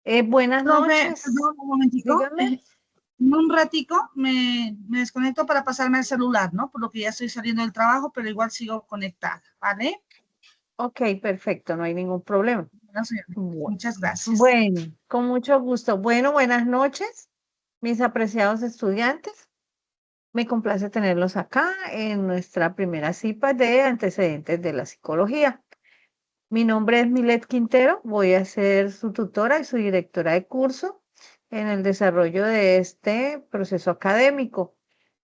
Buenas Profe, noches, perdón, un momentico. dígame. En un ratico me desconecto para pasarme el celular, ¿no? Por lo que ya estoy saliendo del trabajo, pero igual sigo conectada, ¿vale? Ok, perfecto, no hay ningún problema. Bueno, señora, Bu- muchas gracias. Bueno, con mucho gusto. Bueno, buenas noches, mis apreciados estudiantes. Me complace tenerlos acá en nuestra primera cita de antecedentes de la psicología. Mi nombre es Milet Quintero, voy a ser su tutora y su directora de curso en el desarrollo de este proceso académico.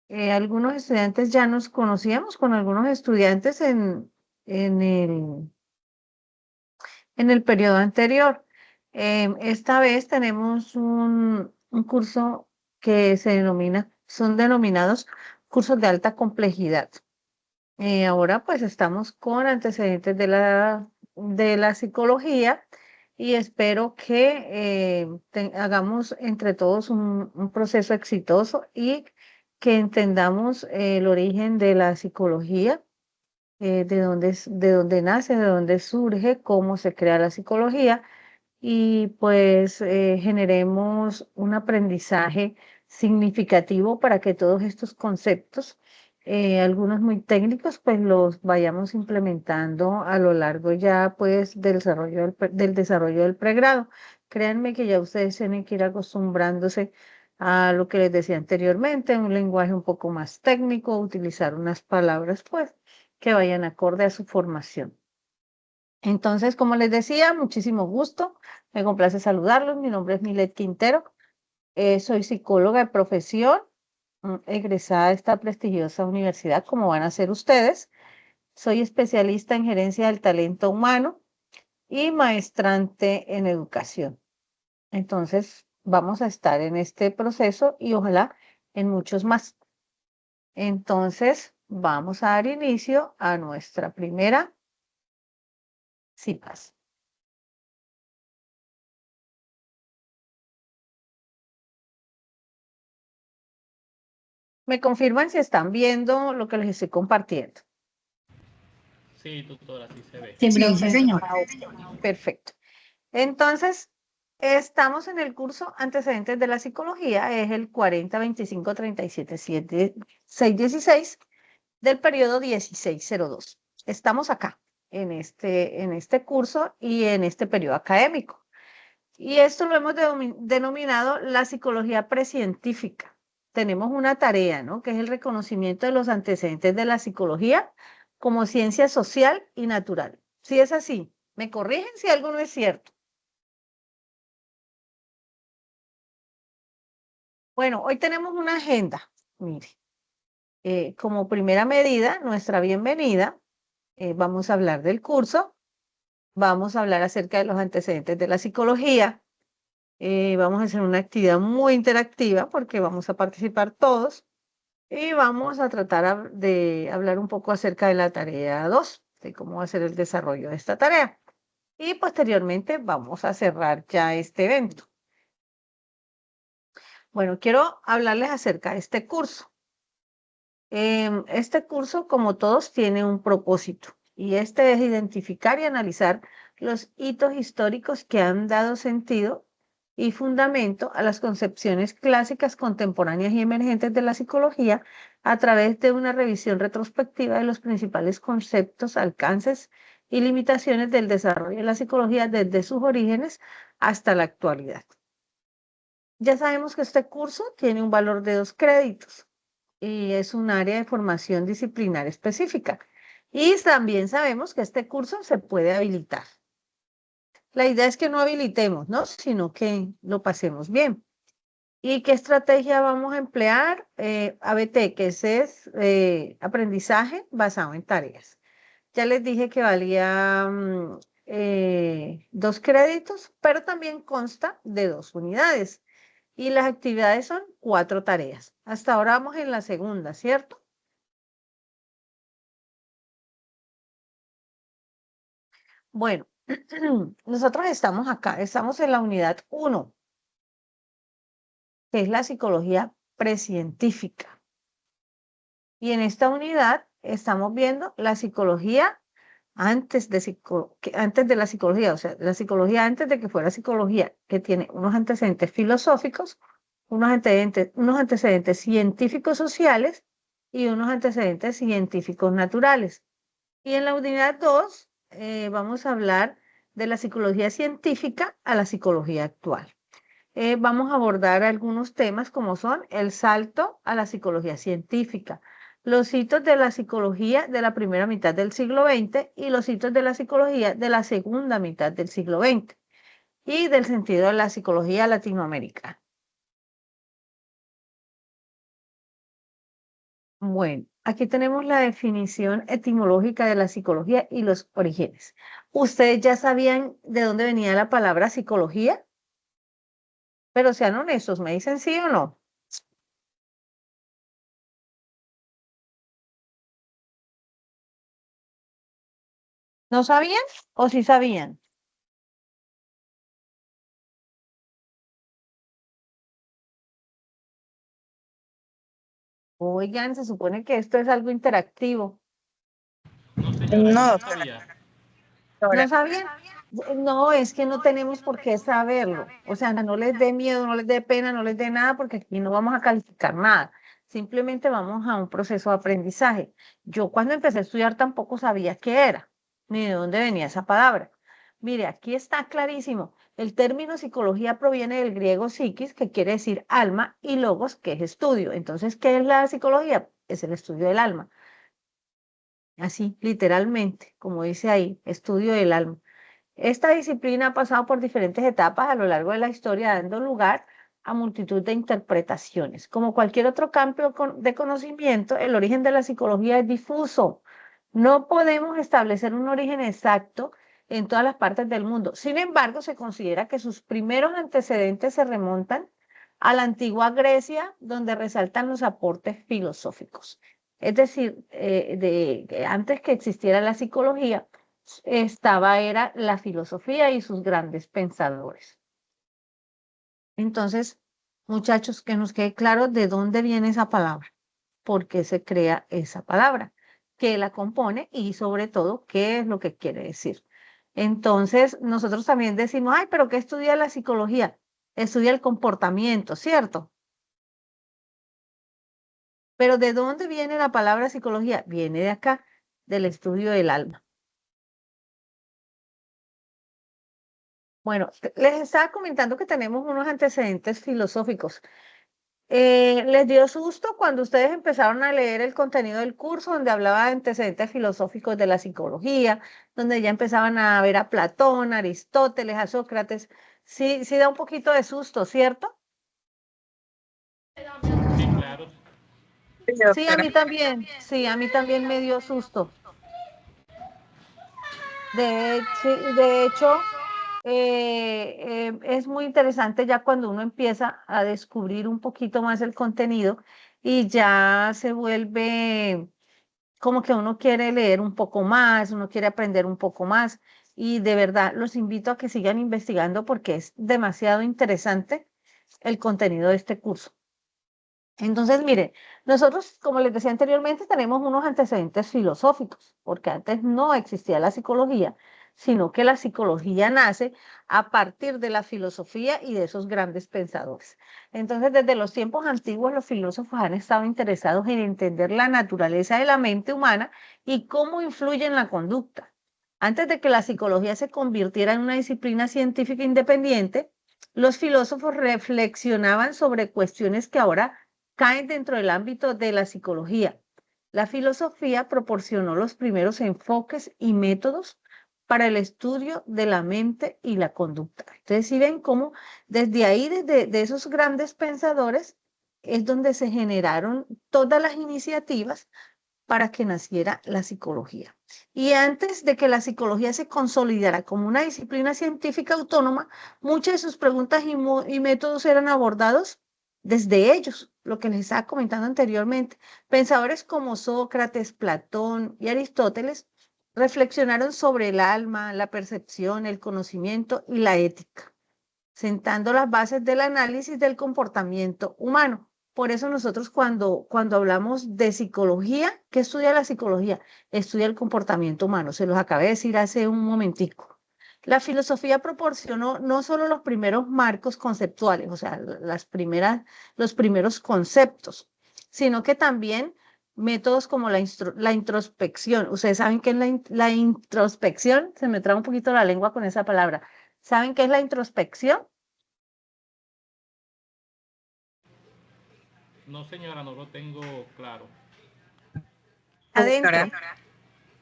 Algunos estudiantes ya nos conocíamos con algunos estudiantes en en el periodo anterior. Esta vez tenemos un curso que son denominados cursos de alta complejidad. Ahora pues estamos con antecedentes de de la psicología y espero que hagamos entre todos un proceso exitoso y que entendamos el origen de la psicología, de dónde nace, de dónde surge, cómo se crea la psicología y pues generemos un aprendizaje significativo para que todos estos conceptos, algunos muy técnicos, pues los vayamos implementando a lo largo ya pues del desarrollo del pregrado. Créanme que ya ustedes tienen que ir acostumbrándose a lo que les decía anteriormente, un lenguaje un poco más técnico, utilizar unas palabras pues que vayan acorde a su formación. Entonces, como les decía, muchísimo gusto. Me complace saludarlos. Mi nombre es Milet Quintero. Soy psicóloga de profesión, egresada de esta prestigiosa universidad, como van a ser ustedes. Soy especialista en gerencia del talento humano y maestrante en educación. Entonces, vamos a estar en este proceso y ojalá en muchos más. Entonces, vamos a dar inicio a nuestra primera CIPAS. ¿Me confirman si están viendo lo que les estoy compartiendo? Sí, tutora, sí se ve. Sí, sí, señora. Ah, ok, perfecto. Entonces, estamos en el curso Antecedentes de la Psicología, es el 4025377616 del periodo 1602. Estamos acá en este curso y en este periodo académico. Y esto lo hemos denominado la psicología precientífica. Tenemos una tarea, ¿no? Que es el reconocimiento de los antecedentes de la psicología como ciencia social y natural. Si es así, me corrigen si algo no es cierto. Bueno, hoy tenemos una agenda. Mire, como primera medida, nuestra bienvenida, vamos a hablar del curso, vamos a hablar acerca de los antecedentes de la psicología. Vamos a hacer una actividad muy interactiva porque vamos a participar todos y vamos a tratar de hablar un poco acerca de la tarea 2, de cómo va a ser el desarrollo de esta tarea. Y posteriormente vamos a cerrar ya este evento. Bueno, quiero hablarles acerca de este curso. Este curso, como todos, tiene un propósito y este es identificar y analizar los hitos históricos que han dado sentido y fundamento a las concepciones clásicas, contemporáneas y emergentes de la psicología a través de una revisión retrospectiva de los principales conceptos, alcances y limitaciones del desarrollo de la psicología desde sus orígenes hasta la actualidad. Ya sabemos que este curso tiene un valor de 2 créditos y es un área de formación disciplinar específica. Y también sabemos que este curso se puede habilitar. La idea es que no habilitemos, ¿no? Sino que lo pasemos bien. ¿Y qué estrategia vamos a emplear? ABT, que ese es aprendizaje basado en tareas. Ya les dije que valía 2 créditos, pero también consta de 2 unidades. Y las actividades son 4 tareas. Hasta ahora vamos en la segunda, ¿cierto? Bueno, nosotros estamos acá, estamos en la unidad 1, que es la psicología precientífica. Y en esta unidad estamos viendo la psicología antes de la psicología, o sea, la psicología antes de que fuera psicología, que tiene unos antecedentes filosóficos, unos antecedentes científicos sociales y unos antecedentes científicos naturales. Y en la unidad 2 vamos a hablar de la psicología científica a la psicología actual. Vamos a abordar algunos temas como son el salto a la psicología científica, los hitos de la psicología de la primera mitad del siglo XX y los hitos de la psicología de la segunda mitad del siglo XX y del sentido de la psicología latinoamericana. Bueno, aquí tenemos la definición etimológica de la psicología y los orígenes. ¿Ustedes ya sabían de dónde venía la palabra psicología? Pero sean honestos, ¿me dicen sí o no? ¿No sabían o sí sabían? Oigan, se supone que esto es algo interactivo. No, señora, yo No, no doctora. sabía. ¿No sabían? No, es que no tenemos por qué saberlo. O sea, no les dé miedo, no les dé pena, no les dé nada, porque aquí no vamos a calificar nada. Simplemente vamos a un proceso de aprendizaje. Yo cuando empecé a estudiar tampoco sabía qué era, ni de dónde venía esa palabra. Mire, aquí está clarísimo. El término psicología proviene del griego psiquis, que quiere decir alma, y logos, que es estudio. Entonces, ¿qué es la psicología? Es el estudio del alma. Así, literalmente, como dice ahí, estudio del alma. Esta disciplina ha pasado por diferentes etapas a lo largo de la historia, dando lugar a multitud de interpretaciones. Como cualquier otro campo de conocimiento, el origen de la psicología es difuso. No podemos establecer un origen exacto en todas las partes del mundo. Sin embargo, se considera que sus primeros antecedentes se remontan a la antigua Grecia, donde resaltan los aportes filosóficos. Es decir, antes que existiera la psicología, era la filosofía y sus grandes pensadores. Entonces, muchachos, que nos quede claro de dónde viene esa palabra, por qué se crea esa palabra, qué la compone y sobre todo qué es lo que quiere decir. Entonces, nosotros también decimos, ay, pero ¿qué estudia la psicología? Estudia el comportamiento, ¿cierto? Pero ¿de dónde viene la palabra psicología? Viene de acá, del estudio del alma. Bueno, les estaba comentando que tenemos unos antecedentes filosóficos. ¿Les dio susto cuando ustedes empezaron a leer el contenido del curso donde hablaba de antecedentes filosóficos de la psicología, donde ya empezaban a ver a Platón, a Aristóteles, a Sócrates? Sí, sí da un poquito de susto, ¿cierto? Sí, claro. Sí, a mí también, sí, a mí también me dio susto. De hecho, es muy interesante ya cuando uno empieza a descubrir un poquito más el contenido y ya se vuelve como que uno quiere leer un poco más, uno quiere aprender un poco más y de verdad los invito a que sigan investigando porque es demasiado interesante el contenido de este curso. Entonces, mire, nosotros, como les decía anteriormente, tenemos unos antecedentes filosóficos, porque antes no existía la psicología, sino que la psicología nace a partir de la filosofía y de esos grandes pensadores. Entonces, desde los tiempos antiguos, los filósofos han estado interesados en entender la naturaleza de la mente humana y cómo influye en la conducta. Antes de que la psicología se convirtiera en una disciplina científica independiente, los filósofos reflexionaban sobre cuestiones que ahora caen dentro del ámbito de la psicología. La filosofía proporcionó los primeros enfoques y métodos para el estudio de la mente y la conducta. Entonces, si ven cómo desde ahí, desde esos grandes pensadores, es donde se generaron todas las iniciativas para que naciera la psicología. Y antes de que la psicología se consolidara como una disciplina científica autónoma, muchas de sus preguntas y métodos eran abordados desde ellos, lo que les estaba comentando anteriormente. Pensadores como Sócrates, Platón y Aristóteles reflexionaron sobre el alma, la percepción, el conocimiento y la ética, sentando las bases del análisis del comportamiento humano. Por eso nosotros cuando hablamos de psicología, ¿qué estudia la psicología? Estudia el comportamiento humano, se los acabé de decir hace un momentico. La filosofía proporcionó no solo los primeros marcos conceptuales, o sea, los primeros conceptos, sino que también métodos como la introspección. Ustedes saben qué es la introspección, se me traba un poquito la lengua con esa palabra. ¿Saben qué es la introspección? No, señora, no lo tengo claro. Adentro.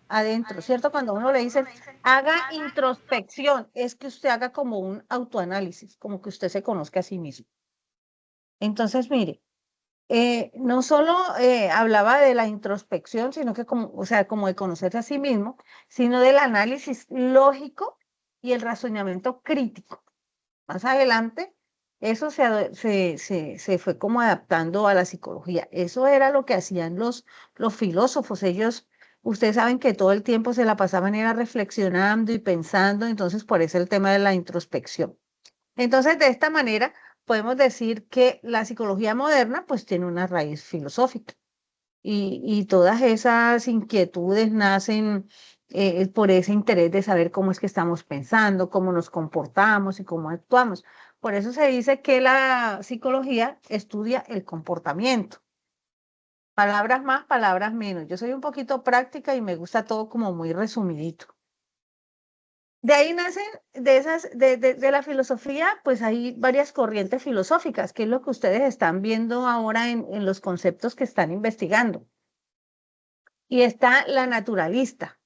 Adentro, ¿cierto? Cuando uno le dice, haga introspección, es que usted haga como un autoanálisis, como que usted se conozca a sí mismo. Entonces, mire, no solo hablaba de la introspección, sino que como, o sea, como de conocerse a sí mismo, sino del análisis lógico y el razonamiento crítico. Más adelante, eso se fue como adaptando a la psicología. Eso era lo que hacían los filósofos. Ellos, ustedes saben que todo el tiempo se la pasaban era reflexionando y pensando, entonces por eso el tema de la introspección. Entonces, de esta manera, podemos decir que la psicología moderna pues tiene una raíz filosófica y todas esas inquietudes nacen por ese interés de saber cómo es que estamos pensando, cómo nos comportamos y cómo actuamos. Por eso se dice que la psicología estudia el comportamiento. Palabras más, palabras menos. Yo soy un poquito práctica y me gusta todo como muy resumidito. De ahí nacen, de la filosofía, pues hay varias corrientes filosóficas, que es lo que ustedes están viendo ahora en los conceptos que están investigando. Y está la naturalista.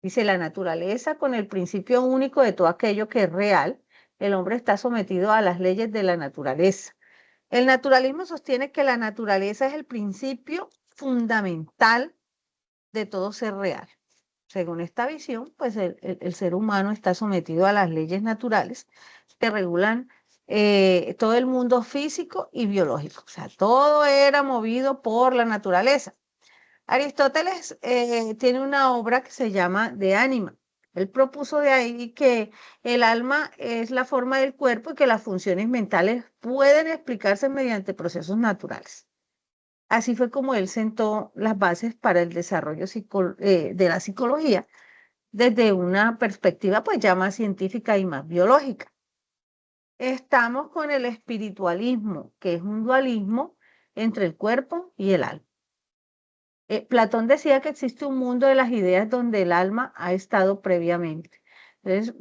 Dice, la naturaleza con el principio único de todo aquello que es real, el hombre está sometido a las leyes de la naturaleza. El naturalismo sostiene que la naturaleza es el principio fundamental de todo ser real. Según esta visión, pues el ser humano está sometido a las leyes naturales que regulan todo el mundo físico y biológico. O sea, todo era movido por la naturaleza. Aristóteles tiene una obra que se llama De Ánima. Él propuso de ahí que el alma es la forma del cuerpo y que las funciones mentales pueden explicarse mediante procesos naturales. Así fue como él sentó las bases para el desarrollo de la psicología desde una perspectiva pues ya más científica y más biológica. Estamos con el espiritualismo, que es un dualismo entre el cuerpo y el alma. Platón decía que existe un mundo de las ideas donde el alma ha estado previamente. Entonces,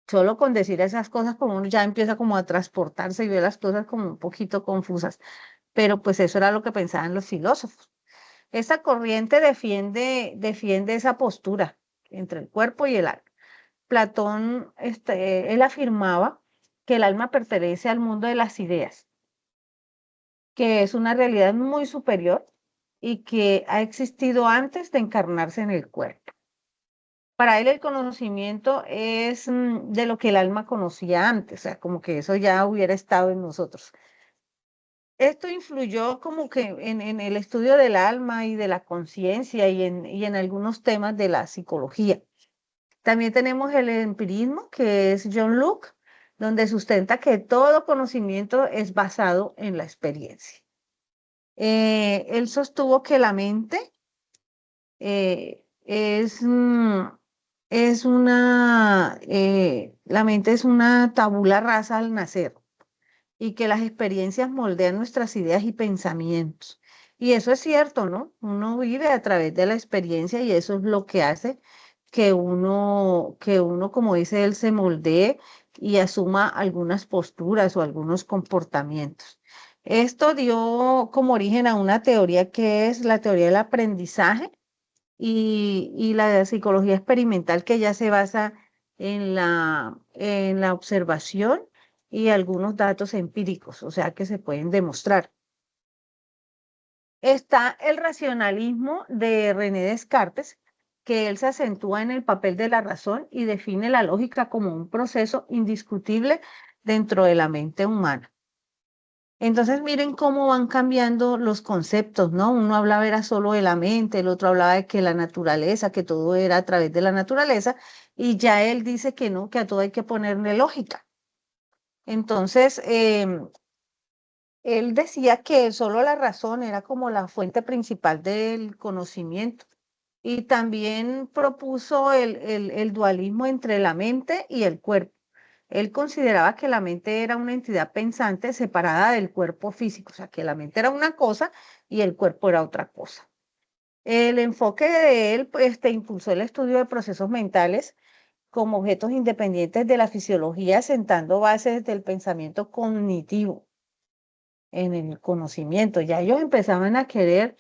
solo con decir esas cosas, como uno ya empieza como a transportarse y ve las cosas como un poquito confusas. Pero pues eso era lo que pensaban los filósofos. Esa corriente defiende esa postura entre el cuerpo y el alma. Platón, él afirmaba que el alma pertenece al mundo de las ideas, que es una realidad muy superior y que ha existido antes de encarnarse en el cuerpo. Para él el conocimiento es de lo que el alma conocía antes, o sea, como que eso ya hubiera estado en nosotros. Esto influyó como que en el estudio del alma y de la conciencia y en algunos temas de la psicología. También tenemos el empirismo, que es John Locke, donde sustenta que todo conocimiento es basado en la experiencia. Él sostuvo que la mente eh, es, mm, la mente es una tabula rasa al nacer y que las experiencias moldean nuestras ideas y pensamientos. Y eso es cierto, ¿no? Uno vive a través de la experiencia y eso es lo que hace que uno, como dice él, se moldee y asuma algunas posturas o algunos comportamientos. Esto dio como origen a una teoría que es la teoría del aprendizaje y la psicología experimental que ya se basa en la observación y algunos datos empíricos, o sea que se pueden demostrar. Está el racionalismo de René Descartes, que él se acentúa en el papel de la razón y define la lógica como un proceso indiscutible dentro de la mente humana. Entonces miren cómo van cambiando los conceptos, ¿no? Uno hablaba era solo de la mente, el otro hablaba de que la naturaleza, que todo era a través de la naturaleza, y ya él dice que no, que a todo hay que ponerle lógica. Entonces, Él decía que solo la razón era como la fuente principal del conocimiento y también propuso el dualismo entre la mente y el cuerpo. Él consideraba que la mente era una entidad pensante separada del cuerpo físico, o sea, que la mente era una cosa y el cuerpo era otra cosa. El enfoque de él, pues, impulsó el estudio de procesos mentales como objetos independientes de la fisiología, sentando bases del pensamiento cognitivo en el conocimiento. Ya ellos empezaban a querer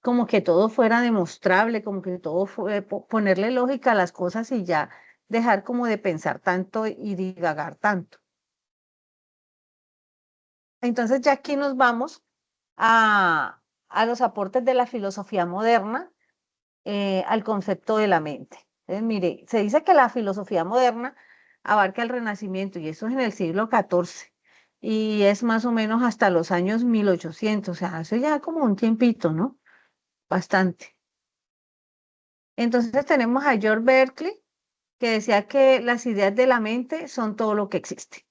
como que todo fuera demostrable, como que todo ponerle lógica a las cosas y ya dejar como de pensar tanto y divagar tanto. Entonces ya aquí nos vamos a los aportes de la filosofía moderna al concepto de la mente. Entonces, mire, se dice que la filosofía moderna abarca el Renacimiento y eso es en el siglo XIV y es más o menos hasta los años 1800, o sea, hace ya como un tiempito, ¿no? Bastante. Entonces tenemos a George Berkeley que decía que las ideas de la mente son todo lo que existe.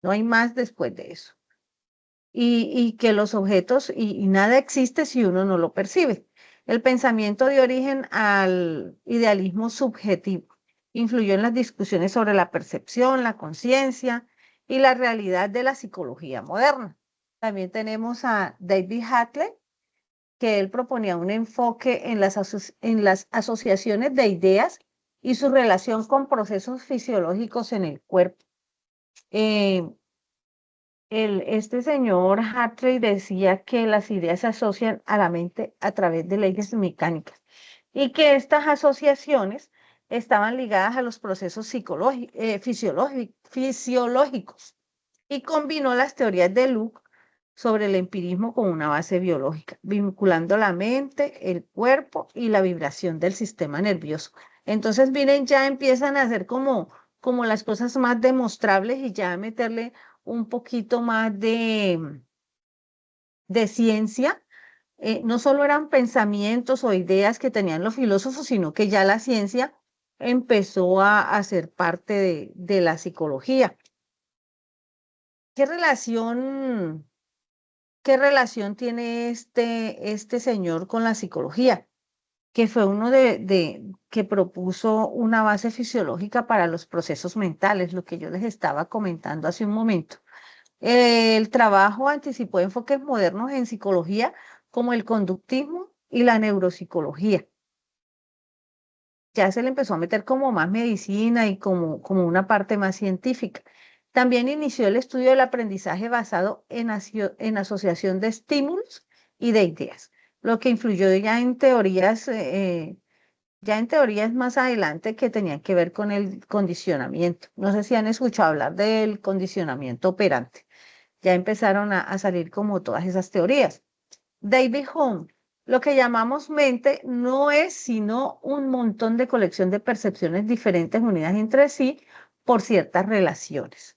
No hay más después de eso. Y que los objetos y nada existe si uno no lo percibe. El pensamiento dio origen al idealismo subjetivo. Influyó en las discusiones sobre la percepción, la conciencia y la realidad de la psicología moderna. También tenemos a David Hartley, que él proponía un enfoque en las asociaciones de ideas y su relación con procesos fisiológicos en el cuerpo. Eh, este señor Hartley decía que las ideas se asocian a la mente a través de leyes mecánicas y que estas asociaciones estaban ligadas a los procesos fisiológicos y combinó las teorías de Luke sobre el empirismo con una base biológica, vinculando la mente, el cuerpo y la vibración del sistema nervioso. Entonces vienen ya empiezan a hacer como las cosas más demostrables y ya meterle un poquito más de ciencia. No solo eran pensamientos o ideas que tenían los filósofos, sino que ya la ciencia empezó a ser parte de la psicología. ¿Qué relación, qué relación tiene este señor con la psicología? Que fue uno que propuso una base fisiológica para los procesos mentales, lo que yo les estaba comentando hace un momento. El trabajo anticipó enfoques modernos en psicología como el conductismo y la neuropsicología. Ya se le empezó a meter como más medicina y como una parte más científica. También inició el estudio del aprendizaje basado en asociación de estímulos y de ideas, lo que influyó ya en teorías más adelante que tenían que ver con el condicionamiento. No sé si han escuchado hablar del condicionamiento operante. Ya empezaron a salir como todas esas teorías. David Hume, lo que llamamos mente no es sino un montón de colección de percepciones diferentes unidas entre sí por ciertas relaciones.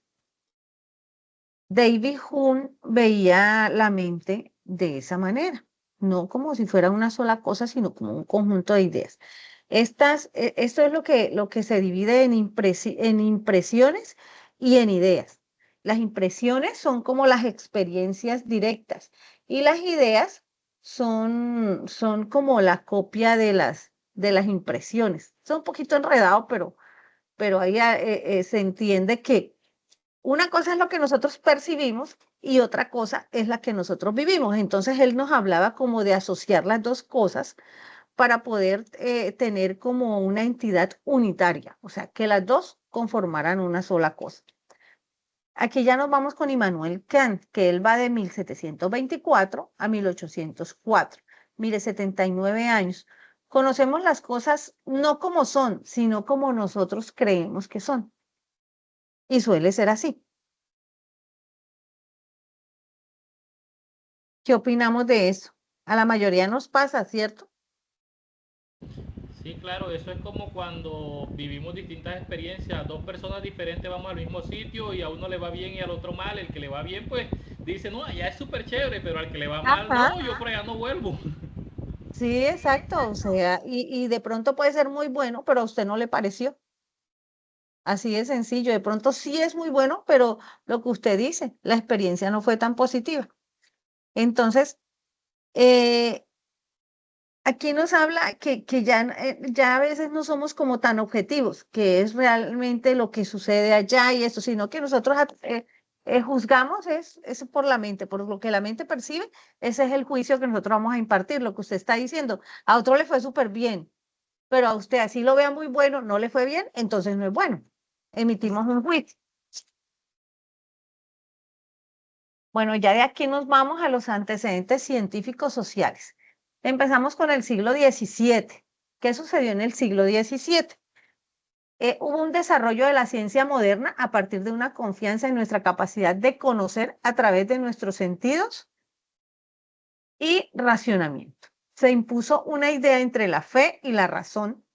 David Hume veía la mente de esa manera, no como si fuera una sola cosa, sino como un conjunto de ideas. Esto es lo que se divide en impresiones y en ideas. Las impresiones son como las experiencias directas y las ideas son como la copia de las impresiones. Es un poquito enredado, pero ahí se entiende que una cosa es lo que nosotros percibimos y otra cosa es la que nosotros vivimos. Entonces él nos hablaba como de asociar las dos cosas para poder tener como una entidad unitaria, o sea, que las dos conformaran una sola cosa. Aquí ya nos vamos con Immanuel Kant, que él va de 1724 a 1804. Mire, 79 años. Conocemos las cosas no como son, sino como nosotros creemos que son. Y suele ser así. ¿Qué opinamos de eso? A la mayoría nos pasa, ¿cierto? Sí, claro, eso es como cuando vivimos distintas experiencias, dos personas diferentes vamos al mismo sitio y a uno le va bien y al otro mal. El que le va bien, pues dice, no, allá es súper chévere, pero al que le va mal, Ajá. no, yo por allá no vuelvo. Sí, exacto. O sea, y de pronto puede ser muy bueno, pero a usted no le pareció. Así de sencillo. De pronto sí es muy bueno, pero lo que usted dice, la experiencia no fue tan positiva. Entonces, eh, aquí nos habla que ya, ya a veces no somos como tan objetivos, que es realmente lo que sucede allá y esto, sino que nosotros juzgamos es por la mente, por lo que la mente percibe, ese es el juicio que nosotros vamos a impartir, lo que usted está diciendo. A otro le fue súper bien, pero a usted así lo vea muy bueno, no le fue bien, entonces no es bueno. Emitimos un juicio. Bueno, ya de aquí nos vamos a los antecedentes científicos sociales. Empezamos con el siglo XVII. ¿Qué sucedió en el siglo XVII? Hubo un desarrollo de la ciencia moderna a partir de una confianza en nuestra capacidad de conocer a través de nuestros sentidos y racionamiento. Se impuso una idea entre la fe y la razón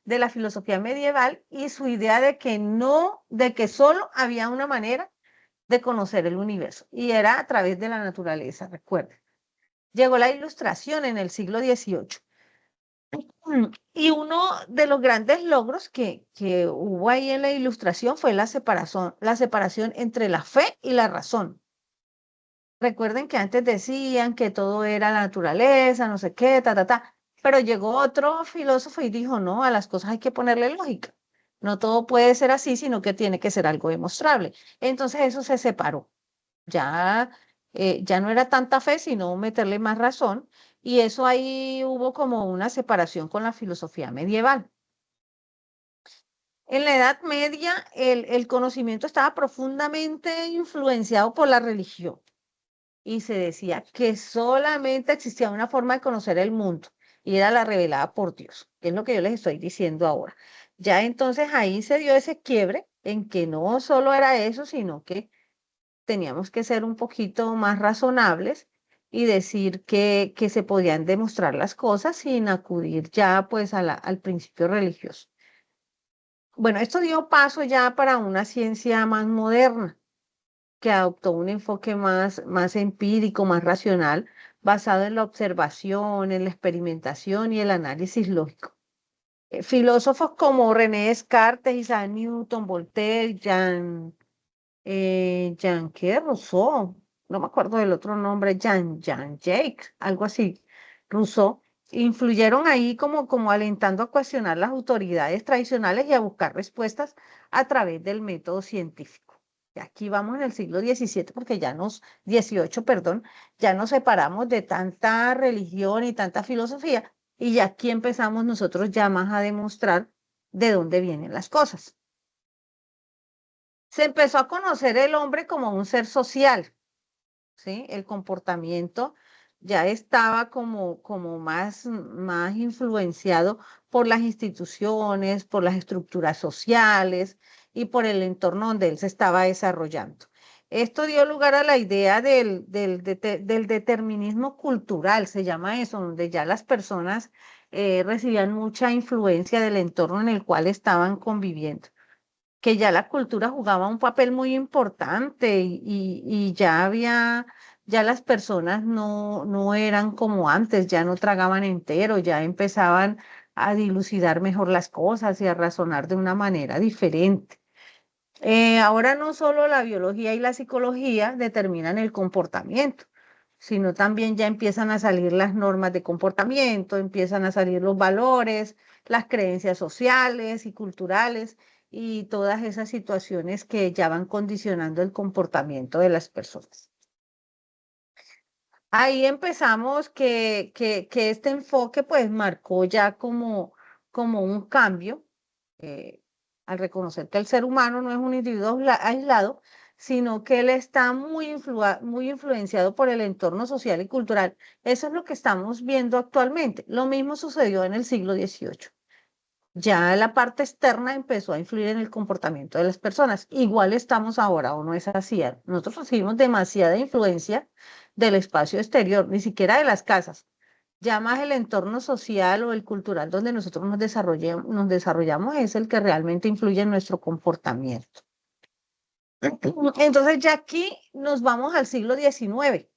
de la filosofía medieval y su idea de que solo había una manera de conocer el universo y era a través de la naturaleza, recuerden. Llegó la ilustración en el siglo XVIII. Y uno de los grandes logros que hubo ahí en la ilustración fue la separación entre la fe y la razón. Recuerden que antes decían que todo era la naturaleza, no sé qué, pero llegó otro filósofo y dijo, no, a las cosas hay que ponerle lógica. No todo puede ser así, sino que tiene que ser algo demostrable. Entonces eso se separó. Ya, ya no era tanta fe, sino meterle más razón. Y eso ahí hubo como una separación con la filosofía medieval. En la Edad Media, el conocimiento estaba profundamente influenciado por la religión y se decía que solamente existía una forma de conocer el mundo y era la revelada por Dios, que es lo que yo les estoy diciendo ahora. Ya entonces ahí se dio ese quiebre en que no solo era eso, sino que teníamos que ser un poquito más razonables y decir que se podían demostrar las cosas sin acudir ya pues al principio religioso. Bueno, esto dio paso ya para una ciencia más moderna, que adoptó un enfoque más empírico, más racional, basado en la observación, en la experimentación y el análisis lógico. Filósofos como René Descartes, Isaac Newton, Voltaire, Jean Rousseau, no me acuerdo del otro nombre, Jean Jacques, algo así, Rousseau, influyeron ahí como alentando a cuestionar las autoridades tradicionales y a buscar respuestas a través del método científico. Y aquí vamos en el siglo XVII, porque XVIII, perdón, ya nos separamos de tanta religión y tanta filosofía, y ya aquí empezamos nosotros ya más a demostrar de dónde vienen las cosas. Se empezó a conocer el hombre como un ser social, ¿sí? El comportamiento ya estaba como más influenciado por las instituciones, por las estructuras sociales y por el entorno donde él se estaba desarrollando. Esto dio lugar a la idea del determinismo cultural, se llama eso, donde ya las personas recibían mucha influencia del entorno en el cual estaban conviviendo, que ya la cultura jugaba un papel muy importante y ya las personas no eran como antes, ya no tragaban entero, ya empezaban a dilucidar mejor las cosas y a razonar de una manera diferente. Ahora no solo la biología y la psicología determinan el comportamiento, sino también ya empiezan a salir las normas de comportamiento, empiezan a salir los valores, las creencias sociales y culturales y todas esas situaciones que ya van condicionando el comportamiento de las personas. Ahí empezamos que este enfoque pues marcó ya como un cambio, eh, al reconocer que el ser humano no es un individuo aislado, sino que él está muy influenciado por el entorno social y cultural. Eso es lo que estamos viendo actualmente. Lo mismo sucedió en el siglo XVIII. Ya la parte externa empezó a influir en el comportamiento de las personas. Igual estamos ahora, ¿o no es así? Nosotros recibimos demasiada influencia del espacio exterior, ni siquiera de las casas, ya más el entorno social o el cultural donde nosotros nos desarrollamos es el que realmente influye en nuestro comportamiento. Entonces ya aquí nos vamos al siglo XIX,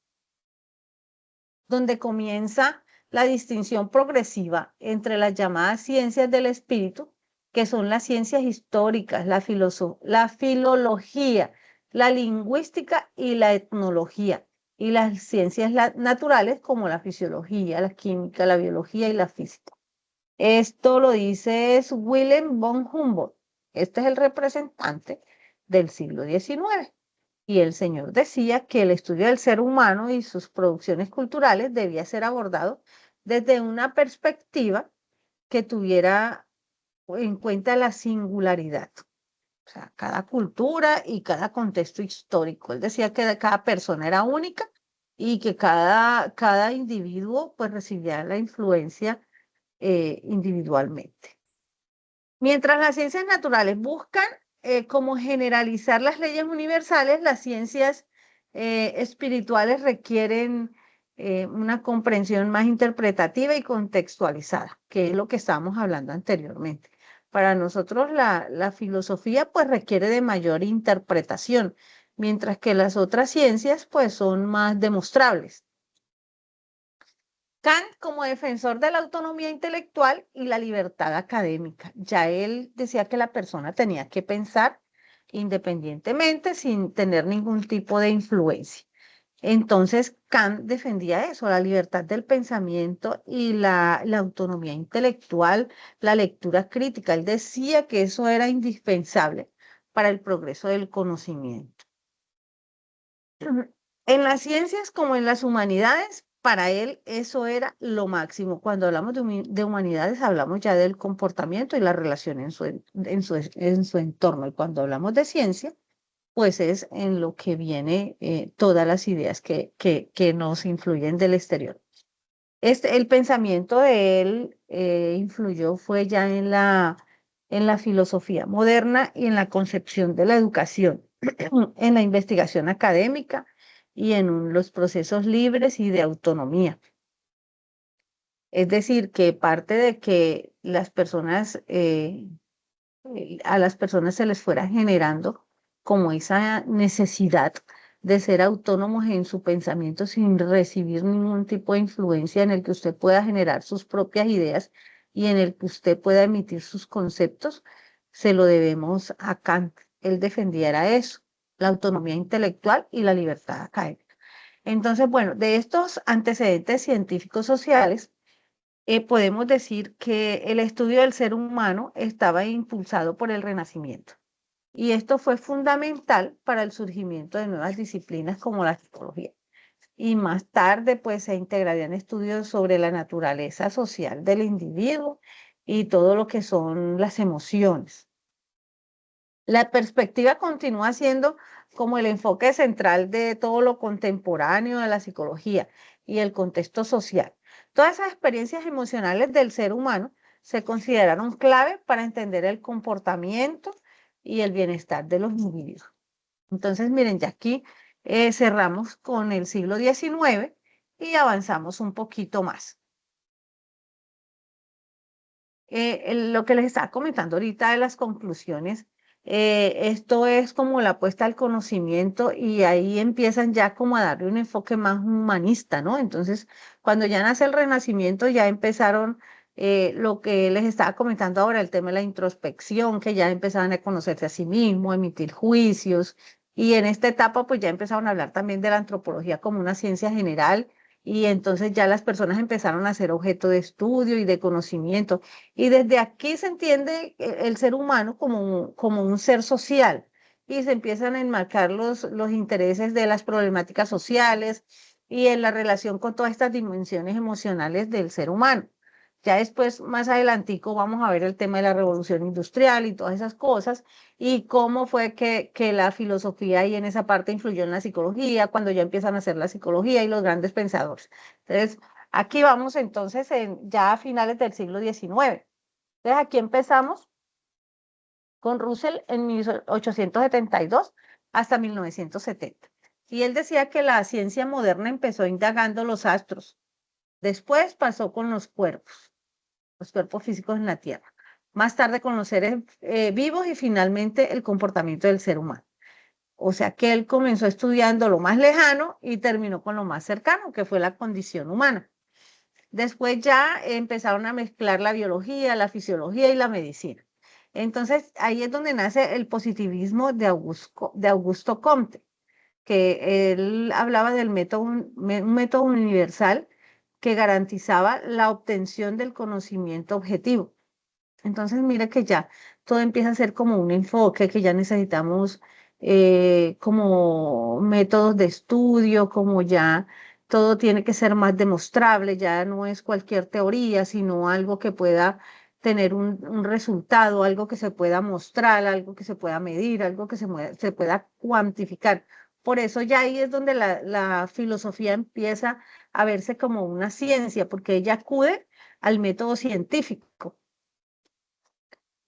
donde comienza la distinción progresiva entre las llamadas ciencias del espíritu que son las ciencias históricas, la filología, la lingüística y la etnología, y las ciencias naturales como la fisiología, la química, la biología y la física. Esto lo dice Wilhelm von Humboldt. Este es el representante del siglo XIX. Y el señor decía que el estudio del ser humano y sus producciones culturales debía ser abordado desde una perspectiva que tuviera en cuenta la singularidad, o sea, cada cultura y cada contexto histórico. Él decía que cada persona era única y que cada individuo pues recibía la influencia individualmente. Mientras las ciencias naturales buscan como generalizar las leyes universales, las ciencias espirituales requieren una comprensión más interpretativa y contextualizada, que es lo que estábamos hablando anteriormente. Para nosotros la filosofía pues requiere de mayor interpretación, mientras que las otras ciencias pues son más demostrables. Kant como defensor de la autonomía intelectual y la libertad académica. Ya él decía que la persona tenía que pensar independientemente sin tener ningún tipo de influencia. Entonces, Kant defendía eso, la libertad del pensamiento y la autonomía intelectual, la lectura crítica. Él decía que eso era indispensable para el progreso del conocimiento. En las ciencias como en las humanidades, para él eso era lo máximo. Cuando hablamos de humanidades, hablamos ya del comportamiento y la relación en su entorno. Y cuando hablamos de ciencia, pues es en lo que viene todas las ideas que nos influyen del exterior. El pensamiento de él influyó, fue ya en la filosofía moderna y en la concepción de la educación, en la investigación académica y en los procesos libres y de autonomía. Es decir, que parte de que las personas, a las personas se les fuera generando como esa necesidad de ser autónomos en su pensamiento sin recibir ningún tipo de influencia, en el que usted pueda generar sus propias ideas y en el que usted pueda emitir sus conceptos, se lo debemos a Kant. Él defendiera eso, la autonomía intelectual y la libertad académica. Entonces, bueno, de estos antecedentes científicos sociales, podemos decir que el estudio del ser humano estaba impulsado por el Renacimiento. Y esto fue fundamental para el surgimiento de nuevas disciplinas como la psicología. Y más tarde, pues, se integrarían estudios sobre la naturaleza social del individuo y todo lo que son las emociones. La perspectiva continúa siendo como el enfoque central de todo lo contemporáneo de la psicología y el contexto social. Todas esas experiencias emocionales del ser humano se consideraron clave para entender el comportamiento y el bienestar de los individuos. Entonces, miren, ya aquí cerramos con el siglo XIX y avanzamos un poquito más. Lo que les estaba comentando ahorita de las conclusiones, esto es como la apuesta al conocimiento y ahí empiezan ya como a darle un enfoque más humanista, ¿no? Entonces, cuando ya nace el Renacimiento, ya empezaron lo que les estaba comentando ahora, el tema de la introspección, que ya empezaban a conocerse a sí mismos, a emitir juicios, y en esta etapa pues ya empezaron a hablar también de la antropología como una ciencia general, y entonces ya las personas empezaron a ser objeto de estudio y de conocimiento. Y desde aquí se entiende el ser humano como un ser social y se empiezan a enmarcar los intereses de las problemáticas sociales y en la relación con todas estas dimensiones emocionales del ser humano. Ya después, más adelantico, vamos a ver el tema de la revolución industrial y todas esas cosas y cómo fue que la filosofía y en esa parte influyó en la psicología, cuando ya empiezan a hacer la psicología y los grandes pensadores. Entonces, aquí vamos entonces ya a finales del siglo XIX. Entonces aquí empezamos con Russell en 1872 hasta 1970. Y él decía que la ciencia moderna empezó indagando los astros. Después pasó con los cuerpos físicos en la Tierra. Más tarde con los seres vivos y finalmente el comportamiento del ser humano. O sea que él comenzó estudiando lo más lejano y terminó con lo más cercano, que fue la condición humana. Después ya empezaron a mezclar la biología, la fisiología y la medicina. Entonces, ahí es donde nace el positivismo de Augusto Comte, que él hablaba del método, un método universal que garantizaba la obtención del conocimiento objetivo. Entonces, mira que ya todo empieza a ser como un enfoque, que ya necesitamos como métodos de estudio, como ya todo tiene que ser más demostrable, ya no es cualquier teoría, sino algo que pueda tener un resultado, algo que se pueda mostrar, algo que se pueda medir, algo que se pueda cuantificar. Por eso ya ahí es donde la filosofía empieza a verse como una ciencia, porque ella acude al método científico.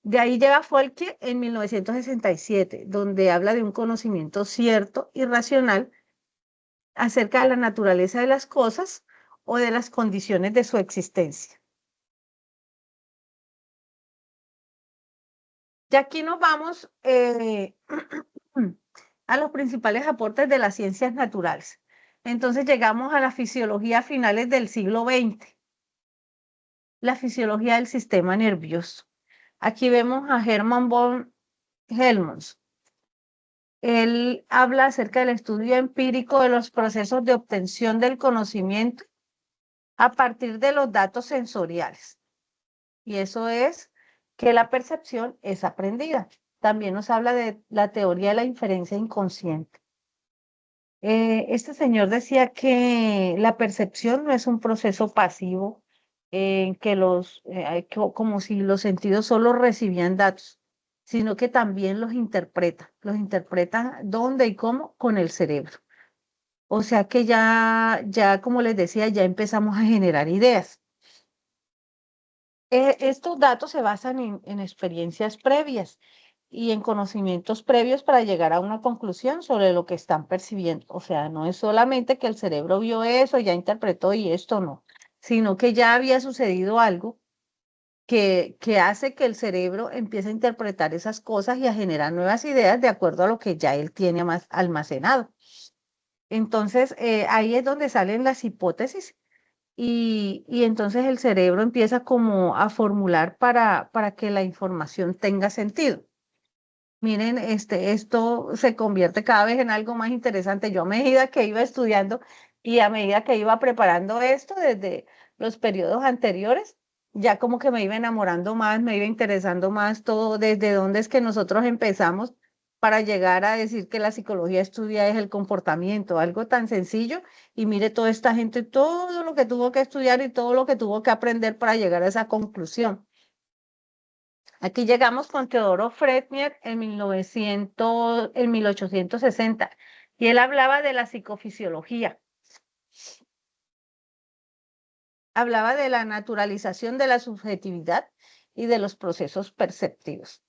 De ahí llega Folke en 1967, donde habla de un conocimiento cierto y racional acerca de la naturaleza de las cosas o de las condiciones de su existencia. Y aquí nos vamos a los principales aportes de las ciencias naturales. Entonces llegamos a la fisiología a finales del siglo XX, la fisiología del sistema nervioso. Aquí vemos a Hermann von Helmholtz. Él habla acerca del estudio empírico de los procesos de obtención del conocimiento a partir de los datos sensoriales. Y eso es que la percepción es aprendida. También nos habla de la teoría de la inferencia inconsciente. Este señor decía que la percepción no es un proceso pasivo, como si los sentidos solo recibían datos, sino que también los interpretan dónde y cómo con el cerebro. O sea que ya como les decía, ya empezamos a generar ideas. Estos datos se basan en experiencias previas y en conocimientos previos para llegar a una conclusión sobre lo que están percibiendo. O sea, no es solamente que el cerebro vio eso, ya interpretó y esto no, sino que ya había sucedido algo que hace que el cerebro empiece a interpretar esas cosas y a generar nuevas ideas de acuerdo a lo que ya él tiene más almacenado. Entonces, ahí es donde salen las hipótesis y entonces el cerebro empieza como a formular para que la información tenga sentido. Miren, esto se convierte cada vez en algo más interesante. Yo a medida que iba estudiando y a medida que iba preparando esto desde los periodos anteriores, ya como que me iba enamorando más, me iba interesando más todo, desde dónde es que nosotros empezamos para llegar a decir que la psicología estudia es el comportamiento, algo tan sencillo. Y mire toda esta gente, todo lo que tuvo que estudiar y todo lo que tuvo que aprender para llegar a esa conclusión. Aquí llegamos con Teodoro Frednier en 1860 y él hablaba de la psicofisiología. Hablaba de la naturalización de la subjetividad y de los procesos perceptivos.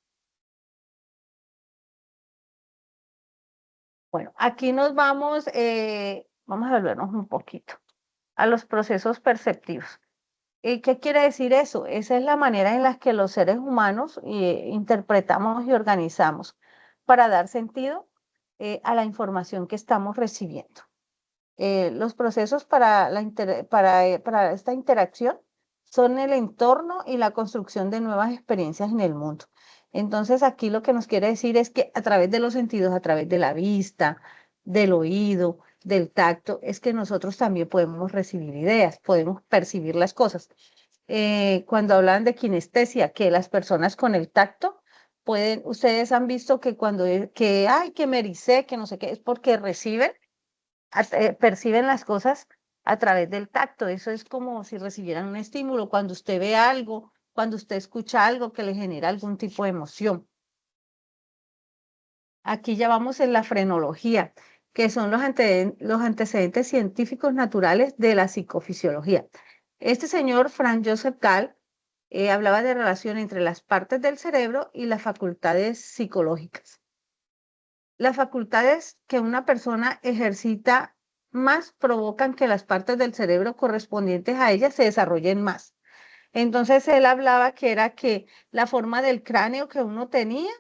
Bueno, aquí nos vamos a volvernos un poquito a los procesos perceptivos. ¿Y qué quiere decir eso? Esa es la manera en la que los seres humanos interpretamos y organizamos para dar sentido a la información que estamos recibiendo. Los procesos para esta interacción son el entorno y la construcción de nuevas experiencias en el mundo. Entonces, aquí lo que nos quiere decir es que a través de los sentidos, a través de la vista, del oído, del tacto, es que nosotros también podemos recibir ideas, podemos percibir las cosas. Cuando hablan de kinestesia, que las personas con el tacto ustedes han visto que que me ericé, que no sé qué, es porque perciben las cosas a través del tacto. Eso es como si recibieran un estímulo. Cuando usted ve algo, cuando usted escucha algo que le genera algún tipo de emoción. Aquí ya vamos en la frenología, que son los antecedentes científicos naturales de la psicofisiología. Este señor, Frank Joseph Gall, hablaba de relación entre las partes del cerebro y las facultades psicológicas. Las facultades que una persona ejercita más provocan que las partes del cerebro correspondientes a ella se desarrollen más. Entonces él hablaba que era que la forma del cráneo que uno tenía,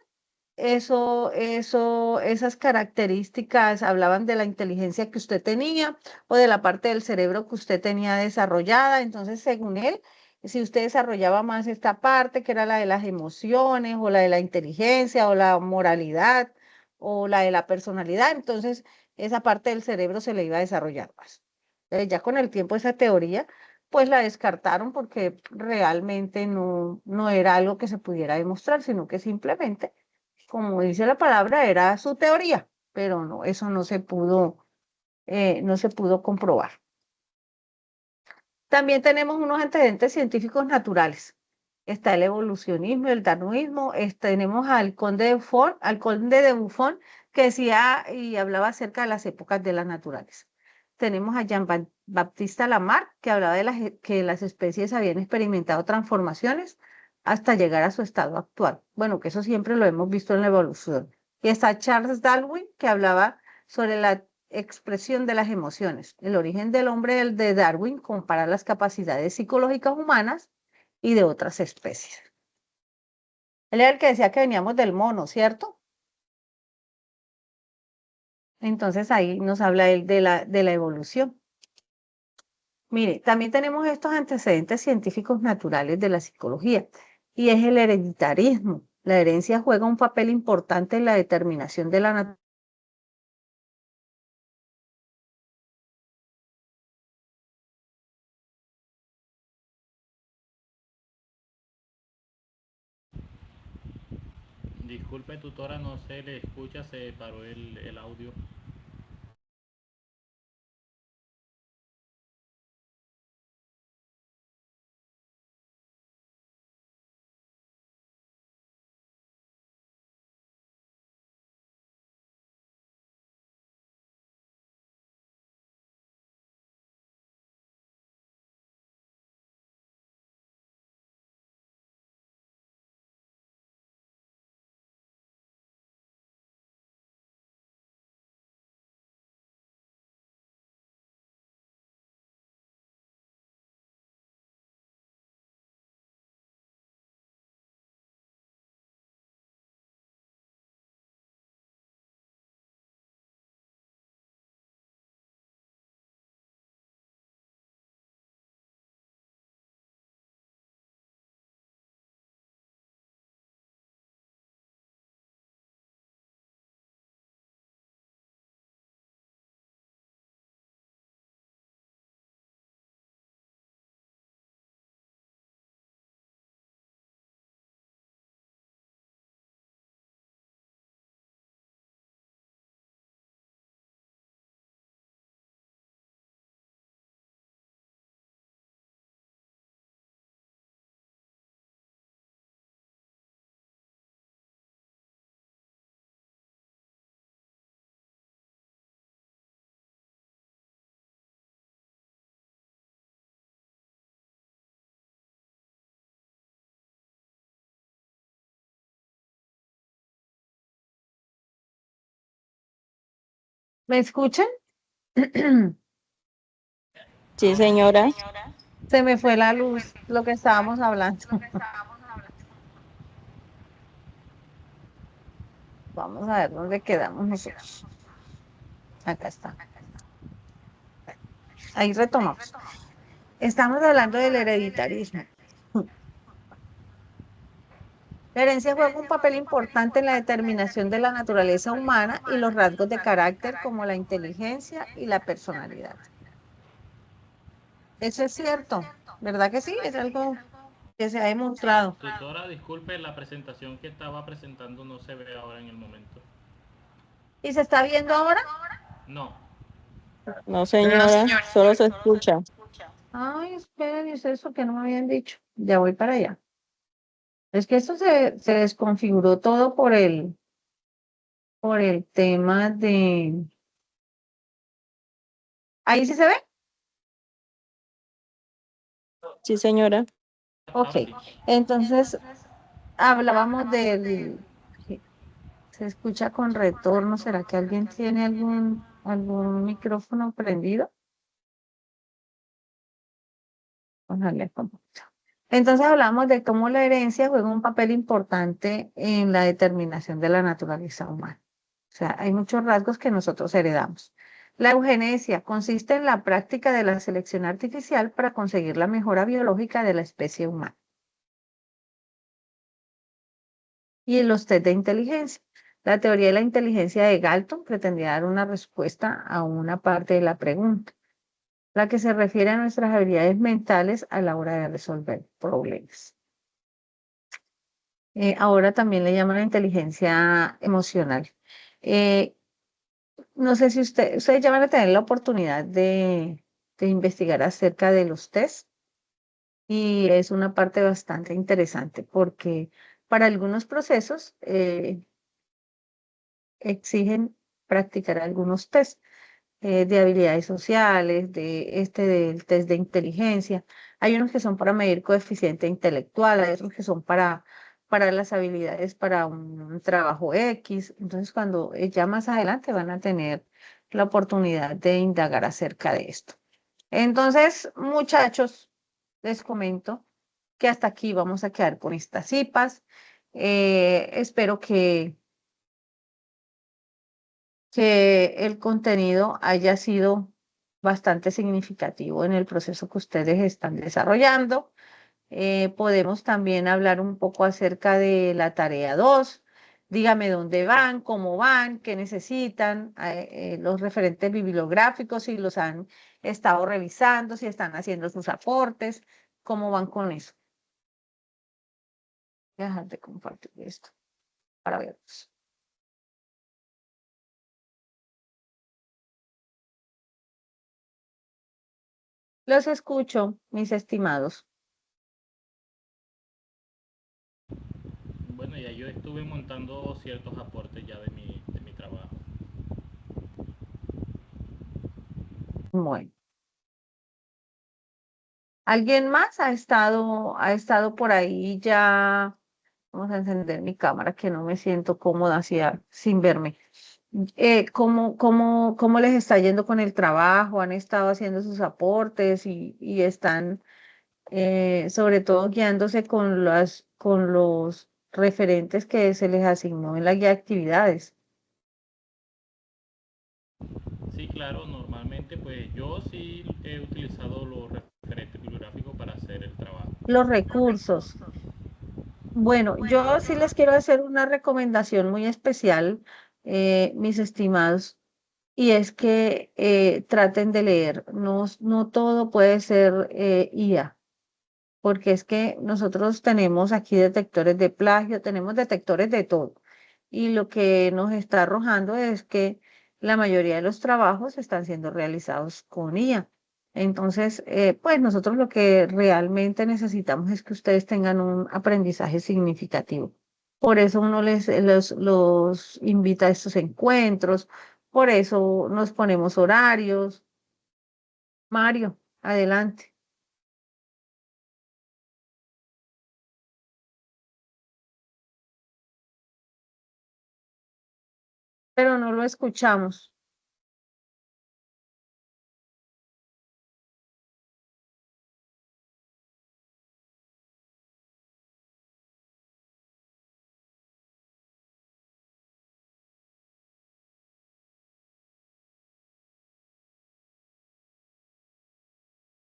esas características hablaban de la inteligencia que usted tenía o de la parte del cerebro que usted tenía desarrollada. Entonces, según él, si usted desarrollaba más esta parte, que era la de las emociones, o la de la inteligencia, o la moralidad, o la de la personalidad, entonces esa parte del cerebro se le iba a desarrollar más. Entonces, ya con el tiempo esa teoría, pues la descartaron porque realmente no era algo que se pudiera demostrar, sino que simplemente, como dice la palabra, era su teoría, pero no, eso no se pudo comprobar. También tenemos unos antecedentes científicos naturales. Está el evolucionismo, el darwinismo, tenemos al conde de Buffon, que decía y hablaba acerca de las épocas de las naturales. Tenemos a Jean-Baptiste Lamarck, que hablaba de que las especies habían experimentado transformaciones hasta llegar a su estado actual. Bueno, que eso siempre lo hemos visto en la evolución. Y está Charles Darwin, que hablaba sobre la expresión de las emociones. El origen del hombre, el de Darwin, compara las capacidades psicológicas humanas y de otras especies. Él era el que decía que veníamos del mono, ¿cierto? Entonces ahí nos habla él de la evolución. Mire, también tenemos estos antecedentes científicos naturales de la psicología y es el hereditarismo. La herencia juega un papel importante en la determinación de la naturaleza. Disculpe, tutora, no se le escucha, se paró el audio. ¿Me escuchan? Sí, señora. Se me fue la luz, lo que estábamos hablando. Vamos a ver dónde quedamos nosotros. Acá está. Ahí retomamos. Estamos hablando del hereditarismo. La herencia juega un papel importante en la determinación de la naturaleza humana y los rasgos de carácter como la inteligencia y la personalidad. Eso es cierto, ¿verdad que sí? Es algo que se ha demostrado. Tutora, disculpe, la presentación que estaba presentando no se ve ahora en el momento. ¿Y se está viendo ahora? No. No, señora, solo se escucha. Ay, esperen, es eso que no me habían dicho. Ya voy para allá. Es que esto se desconfiguró todo por el tema de... ¿Ahí sí se ve? Sí, señora. Ok, entonces hablábamos del... Se escucha con retorno. ¿Será que alguien tiene algún micrófono prendido? Ojalá. Entonces hablamos de cómo la herencia juega un papel importante en la determinación de la naturaleza humana. O sea, hay muchos rasgos que nosotros heredamos. La eugenesia consiste en la práctica de la selección artificial para conseguir la mejora biológica de la especie humana. Y los test de inteligencia. La teoría de la inteligencia de Galton pretendía dar una respuesta a una parte de la pregunta, la que se refiere a nuestras habilidades mentales a la hora de resolver problemas. Ahora también le llaman la inteligencia emocional. No sé si ustedes ya van a tener la oportunidad de investigar acerca de los test y es una parte bastante interesante porque para algunos procesos exigen practicar algunos test de habilidades sociales, del test de inteligencia. Hay unos que son para medir coeficiente intelectual, hay otros que son para las habilidades para un trabajo X. Entonces, cuando ya más adelante van a tener la oportunidad de indagar acerca de esto. Entonces, muchachos, les comento que hasta aquí vamos a quedar con estas cipas. Espero que el contenido haya sido bastante significativo en el proceso que ustedes están desarrollando. Podemos también hablar un poco acerca de la tarea 2. Dígame dónde van, cómo van, qué necesitan, los referentes bibliográficos, si los han estado revisando, si están haciendo sus aportes, cómo van con eso. Voy a dejar de compartir esto para verlos. Los escucho, mis estimados. Bueno, ya yo estuve montando ciertos aportes ya de mi trabajo. Bueno. ¿Alguien más ha estado por ahí ya? Vamos a encender mi cámara que no me siento cómoda sin verme. ¿Cómo les está yendo con el trabajo? ¿Han estado haciendo sus aportes y están sobre todo guiándose con los referentes que se les asignó en la guía de actividades? Sí, claro, normalmente pues yo sí he utilizado los referentes bibliográficos para hacer el trabajo. Los recursos. Bueno, yo sí les quiero hacer una recomendación muy especial, mis estimados. Y es que traten de leer, no todo puede ser IA, porque es que nosotros tenemos aquí detectores de plagio, tenemos detectores de todo. Y lo que nos está arrojando es que la mayoría de los trabajos están siendo realizados con IA. Entonces, pues nosotros lo que realmente necesitamos es que ustedes tengan un aprendizaje significativo. Por eso uno los invita a estos encuentros, por eso nos ponemos horarios. Mario, adelante. Pero no lo escuchamos.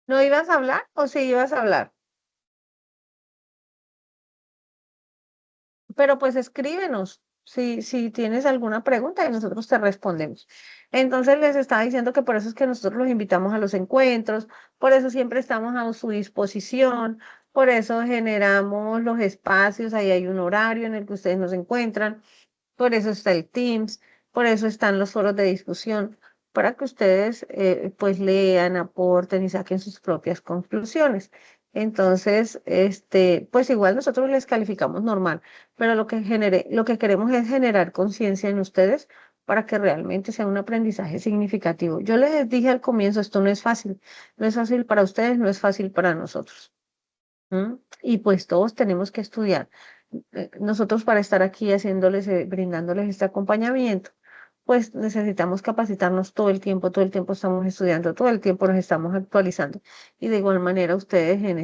¿No ibas a hablar o sí ibas a hablar? Pero pues escríbenos si tienes alguna pregunta y nosotros te respondemos. Entonces les estaba diciendo que por eso es que nosotros los invitamos a los encuentros, por eso siempre estamos a su disposición, por eso generamos los espacios, ahí hay un horario en el que ustedes nos encuentran, por eso está el Teams, por eso están los foros de discusión, para que ustedes pues lean, aporten y saquen sus propias conclusiones. Entonces, pues igual nosotros les calificamos normal, pero lo que queremos es generar conciencia en ustedes para que realmente sea un aprendizaje significativo. Yo les dije al comienzo, esto no es fácil para ustedes, no es fácil para nosotros. ¿M? Y pues todos tenemos que estudiar. Nosotros para estar aquí brindándoles este acompañamiento, pues necesitamos capacitarnos todo el tiempo estamos estudiando, todo el tiempo nos estamos actualizando. Y de igual manera ustedes en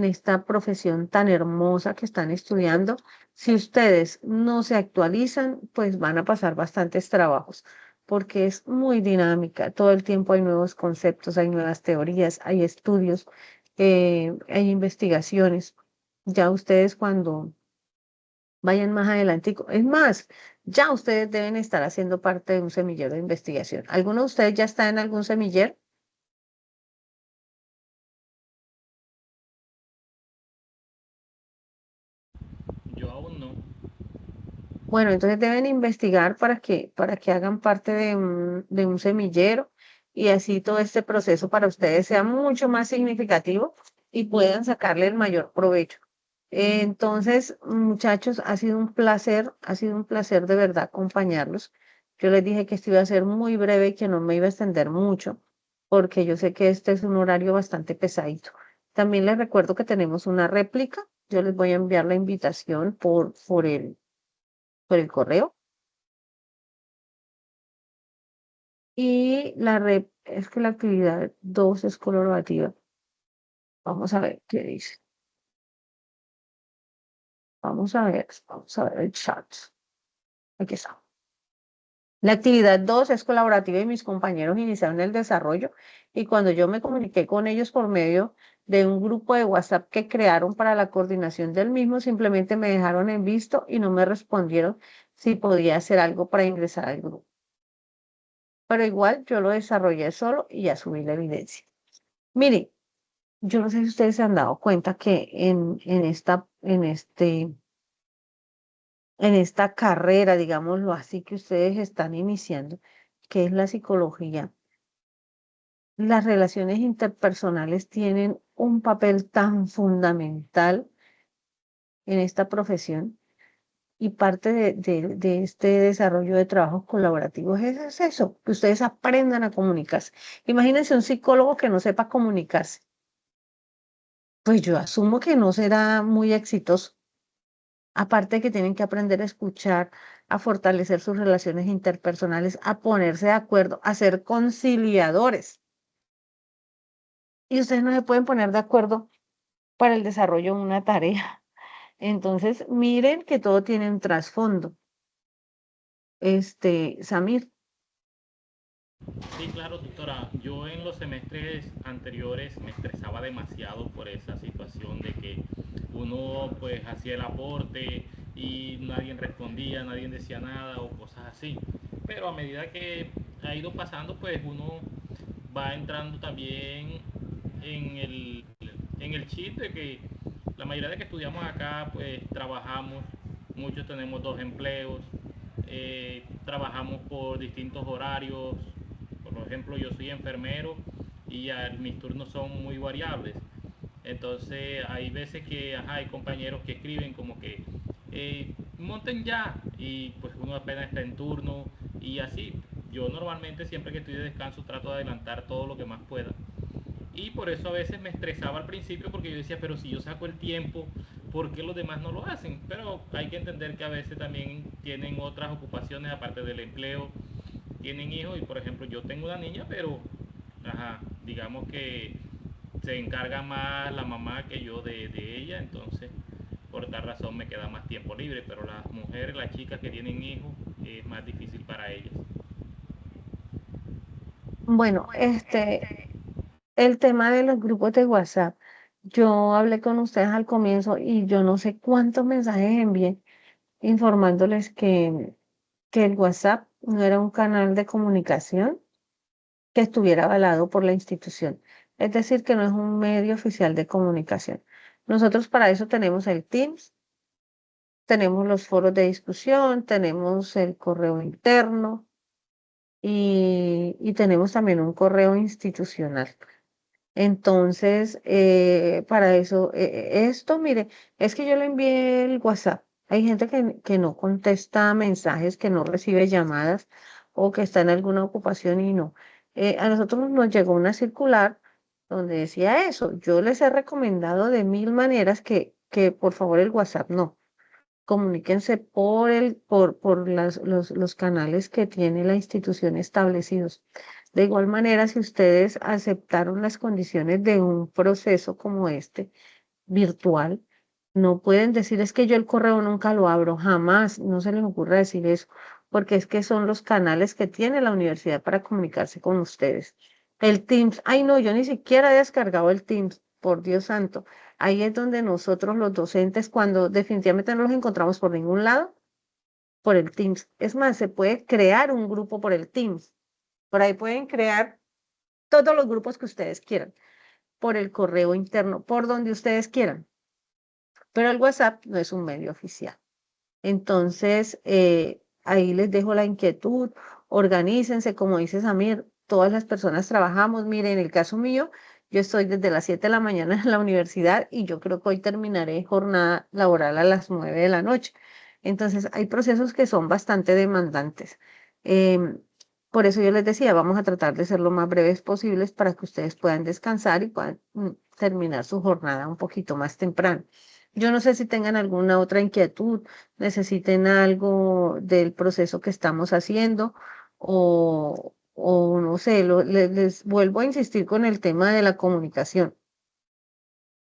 esta profesión tan hermosa que están estudiando, si ustedes no se actualizan, pues van a pasar bastantes trabajos. porque es muy dinámica. Todo el tiempo hay nuevos conceptos, hay nuevas teorías, hay estudios, hay investigaciones. Ya ustedes cuando vayan más adelante, es más, ya ustedes deben estar haciendo parte de un semillero de investigación. ¿Alguno de ustedes ya está en algún semillero? Yo aún no. Bueno, entonces deben investigar para que hagan parte de un semillero y así todo este proceso para ustedes sea mucho más significativo y puedan sacarle el mayor provecho. Entonces, muchachos, ha sido un placer de verdad acompañarlos. Yo les dije que esto iba a ser muy breve y que no me iba a extender mucho, porque yo sé que este es un horario bastante pesadito. También les recuerdo que tenemos una réplica. Yo les voy a enviar la invitación por el correo. Y es que la actividad 2 es colaborativa. Vamos a ver qué dice. Vamos a ver el chat. Aquí está. La actividad 2 es colaborativa y mis compañeros iniciaron el desarrollo y cuando yo me comuniqué con ellos por medio de un grupo de WhatsApp que crearon para la coordinación del mismo, simplemente me dejaron en visto y no me respondieron si podía hacer algo para ingresar al grupo. Pero igual yo lo desarrollé solo y ya subí la evidencia. Miren, yo no sé si ustedes se han dado cuenta que en esta carrera, digámoslo así, que ustedes están iniciando, que es la psicología, las relaciones interpersonales tienen un papel tan fundamental en esta profesión y parte de este desarrollo de trabajos colaborativos es eso, que ustedes aprendan a comunicarse. Imagínense un psicólogo que no sepa comunicarse. Pues yo asumo que no será muy exitoso. Aparte de que tienen que aprender a escuchar, a fortalecer sus relaciones interpersonales, a ponerse de acuerdo, a ser conciliadores. Y ustedes no se pueden poner de acuerdo para el desarrollo de una tarea. Entonces, miren que todo tiene un trasfondo. Samir, Sí, claro, doctora. Yo en los semestres anteriores me estresaba demasiado por esa situación de que uno pues hacía el aporte y nadie respondía, nadie decía nada o cosas así. Pero a medida que ha ido pasando, pues uno va entrando también en en el chip de que la mayoría de que estudiamos acá pues trabajamos, muchos tenemos dos empleos, trabajamos por distintos horarios. Por ejemplo, yo soy enfermero y mis turnos son muy variables. Entonces hay veces que hay compañeros que escriben como que monten ya y pues uno apenas está en turno y así. Yo normalmente siempre que estoy de descanso trato de adelantar todo lo que más pueda. Y por eso a veces me estresaba al principio porque yo decía, pero si yo saco el tiempo, ¿por qué los demás no lo hacen? Pero hay que entender que a veces también tienen otras ocupaciones aparte del empleo, tienen hijos y por ejemplo yo tengo una niña, pero digamos que se encarga más la mamá que yo de ella, entonces por tal razón me queda más tiempo libre, pero las mujeres, las chicas que tienen hijos, es más difícil para ellas. bueno, el tema de los grupos de WhatsApp, yo hablé con ustedes al comienzo y yo no sé cuántos mensajes envié informándoles que el WhatsApp no era un canal de comunicación que estuviera avalado por la institución. Es decir, que no es un medio oficial de comunicación. Nosotros para eso tenemos el Teams, tenemos los foros de discusión, tenemos el correo interno y tenemos también un correo institucional. Entonces, para eso, esto, mire, es que yo le envié el WhatsApp. Hay gente que no contesta mensajes, que no recibe llamadas o que está en alguna ocupación y no. A nosotros nos llegó una circular donde decía eso. Yo les he recomendado de mil maneras que por favor el WhatsApp no. Comuníquense por los canales que tiene la institución establecidos. De igual manera, si ustedes aceptaron las condiciones de un proceso como este, virtual, no pueden decir es que yo el correo nunca lo abro, jamás, no se les ocurra decir eso. porque es que son los canales que tiene la universidad para comunicarse con ustedes. El Teams, ay no, yo ni siquiera he descargado el Teams, por Dios santo. Ahí es donde nosotros los docentes, cuando definitivamente no los encontramos por ningún lado, por el Teams. Es más, se puede crear un grupo por el Teams. Por ahí pueden crear todos los grupos que ustedes quieran, por el correo interno, por donde ustedes quieran. Pero el WhatsApp no es un medio oficial. Entonces, ahí les dejo la inquietud, organícense, como dice Samir, todas las personas trabajamos. Mire, en el caso mío, yo estoy desde las 7 de la mañana en la universidad y yo creo que hoy terminaré jornada laboral a las 9 de la noche. Entonces, hay procesos que son bastante demandantes. Por eso yo les decía, vamos a tratar de ser lo más breves posibles para que ustedes puedan descansar y puedan terminar su jornada un poquito más temprano. Yo no sé si tengan alguna otra inquietud, necesiten algo del proceso que estamos haciendo o no sé, les vuelvo a insistir con el tema de la comunicación.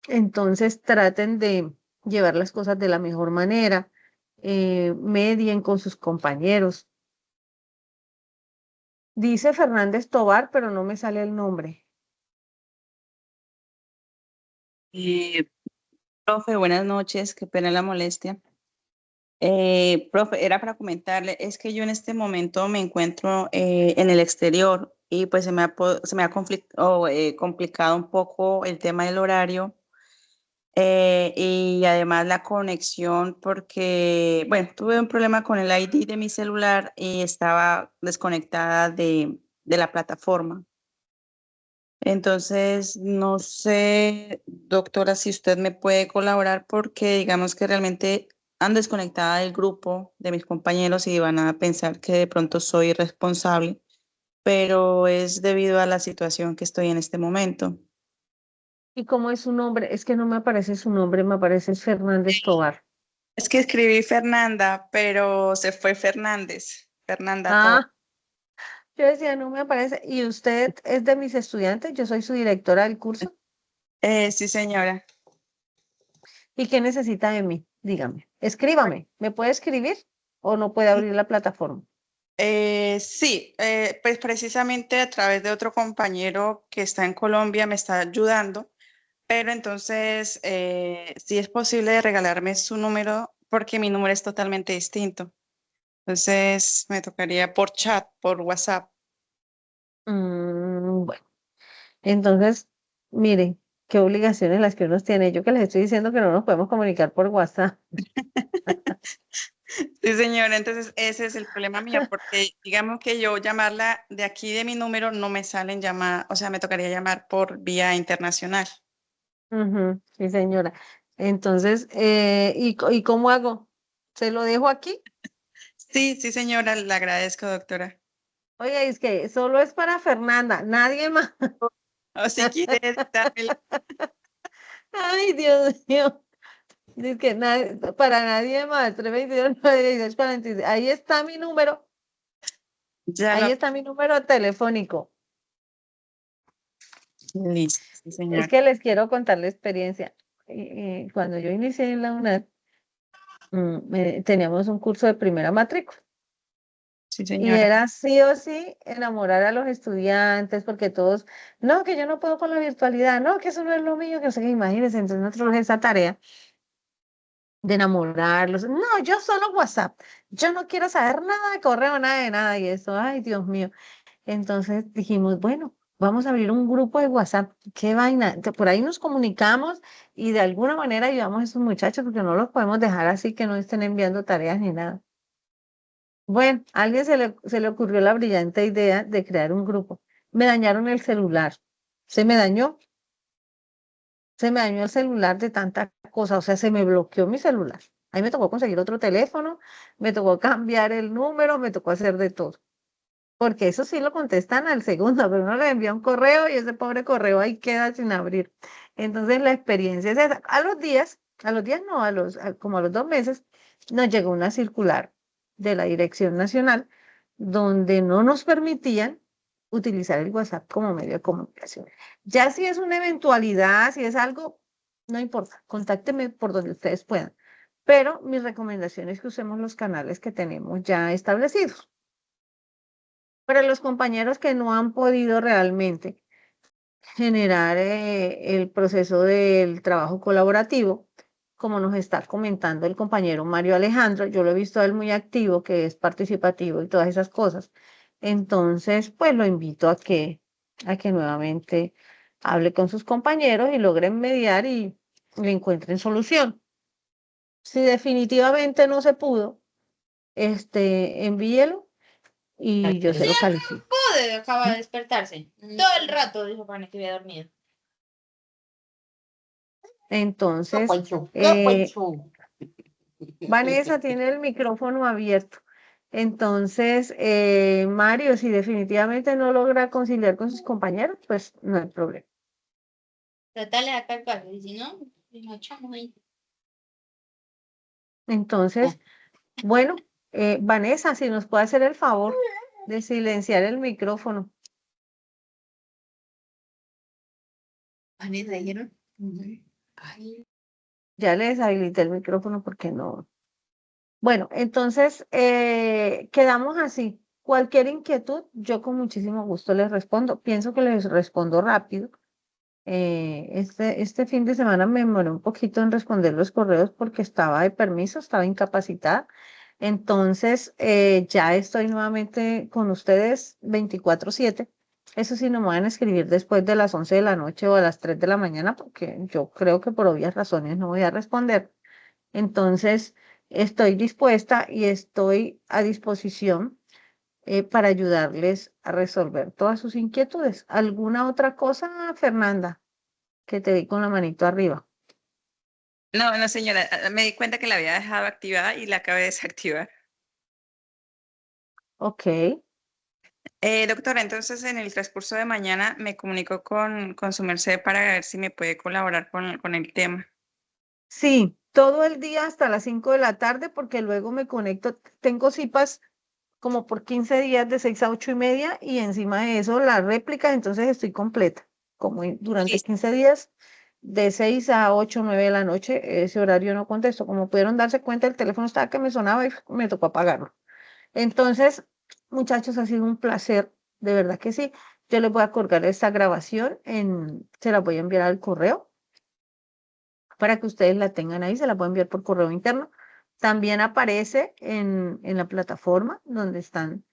Entonces traten de llevar las cosas de la mejor manera, medien con sus compañeros. Dice Fernández Tobar, pero no me sale el nombre. Profe, buenas noches, qué pena la molestia. Profe, era para comentarle, es que yo en este momento me encuentro en el exterior y pues se me ha complicado un poco el tema del horario y además la conexión porque, bueno, tuve un problema con el ID de mi celular y estaba desconectada de la plataforma. Entonces, no sé, doctora, si usted me puede colaborar porque digamos que realmente ando desconectada del grupo de mis compañeros y van a pensar que de pronto soy irresponsable, pero es debido a la situación que estoy en este momento. ¿Y cómo es su nombre? Es que no me aparece su nombre, me aparece Fernández Tobar. Es que escribí Fernanda, pero se fue Fernández, Fernanda todo. Ah, yo decía, no me aparece. ¿Y usted es de mis estudiantes? Yo soy su directora del curso. Sí, señora. ¿Y qué necesita de mí? Dígame, escríbame. ¿Me puede escribir o no puede abrir la plataforma? Sí, pues precisamente a través de otro compañero que está en Colombia me está ayudando, pero entonces si es posible regalarme su número porque mi número es totalmente distinto. Entonces me tocaría por chat, por WhatsApp. Bueno, entonces, miren, qué obligaciones las que uno tiene. Yo que les estoy diciendo que no nos podemos comunicar por WhatsApp. Sí, señora, entonces ese es el problema mío porque digamos que yo llamarla de aquí de mi número no me salen llamadas, o sea, me tocaría llamar por vía internacional. Ujú, sí, señora. Entonces, ¿y cómo hago? ¿Se lo dejo aquí? Sí, sí, señora, le agradezco, doctora. Oye, es que solo es para Fernanda, nadie más. O si quiere dármela. Ay, Dios mío. Dice que para nadie más. 322 916 46. Ahí está mi número. Ya Ahí lo. está mi número telefónico. Listo, sí, Es señor. que les quiero contar la experiencia. Cuando yo inicié en la UNAD, teníamos un curso de primera matrícula. Sí, Y señora. era sí o sí enamorar a los estudiantes, porque todos, no, que yo no puedo con la virtualidad, no, que eso no es lo mío, que no sé qué, imagínense, entonces nosotros esa tarea de enamorarlos, no, yo solo WhatsApp, yo no quiero saber nada de correo, nada de nada, y eso, ay, Dios mío. Entonces dijimos, bueno, vamos a abrir un grupo de WhatsApp, qué vaina, que por ahí nos comunicamos y de alguna manera ayudamos a esos muchachos, porque no los podemos dejar así que no estén enviando tareas ni nada. Bueno, a alguien se le ocurrió la brillante idea de crear un grupo. Me dañaron el celular. Se me dañó, se me dañó el celular de tanta cosa, o sea, se me bloqueó mi celular. Ahí me tocó conseguir otro teléfono, me tocó cambiar el número, me tocó hacer de todo. Porque eso sí lo contestan al segundo, pero uno le envía un correo y ese pobre correo ahí queda sin abrir. Entonces la experiencia es esa. A los días no, como a los 2 meses, nos llegó una circular de la Dirección Nacional donde no nos permitían utilizar el WhatsApp como medio de comunicación. Ya si es una eventualidad, si es algo, no importa, contácteme por donde ustedes puedan, pero mi recomendación es que usemos los canales que tenemos ya establecidos. Para los compañeros que no han podido realmente generar el proceso del trabajo colaborativo, como nos está comentando el compañero Mario Alejandro, yo lo he visto a él muy activo, que es participativo y todas esas cosas. Entonces, pues lo invito a que nuevamente hable con sus compañeros y logren mediar y le encuentren solución. Si definitivamente no se pudo, envíelo y yo se lo califico. Acaba de despertarse. Todo el rato dijo para que había dormido. Entonces, Vanessa tiene el micrófono abierto. Entonces, Mario, si definitivamente no logra conciliar con sus compañeros, pues no hay problema. Tratale de acá caso, y si no, nos echamos ahí. Entonces, bueno, Vanessa, si nos puede hacer el favor de silenciar el micrófono. Vanessa, ¿dijeron? Ay. Ya le deshabilité el micrófono porque no. Bueno, entonces quedamos así. Cualquier inquietud, yo con muchísimo gusto les respondo. Pienso que les respondo rápido. Este fin de semana me demoré un poquito en responder los correos porque estaba de permiso, estaba incapacitada. Entonces, ya estoy nuevamente con ustedes 24/7. Eso sí, no me van a escribir después de las 11 de la noche o a las 3 de la mañana porque yo creo que por obvias razones no voy a responder. Entonces, estoy dispuesta y estoy a disposición para ayudarles a resolver todas sus inquietudes. ¿Alguna otra cosa, Fernanda, que te di con la manito arriba? No, no, señora, me di cuenta que la había dejado activada y la acabé de desactivar. Ok, Doctora, entonces en el transcurso de mañana me comunico con su merced para ver si me puede colaborar con el tema. sí, todo el día hasta las 5 de la tarde porque luego me conecto, tengo cipas como por 15 días de 6 a 8:30 y encima de eso las réplicas, entonces estoy completa, como durante Listo. 15 días de 6 a 8, 9 de la noche, ese horario no contesto. Como pudieron darse cuenta, el teléfono estaba que me sonaba y me tocó apagarlo. Entonces, muchachos, ha sido un placer, de verdad que sí. Yo les voy a colgar esta grabación, se la voy a enviar al correo para que ustedes la tengan ahí, se la voy a enviar por correo interno. También aparece en la plataforma donde están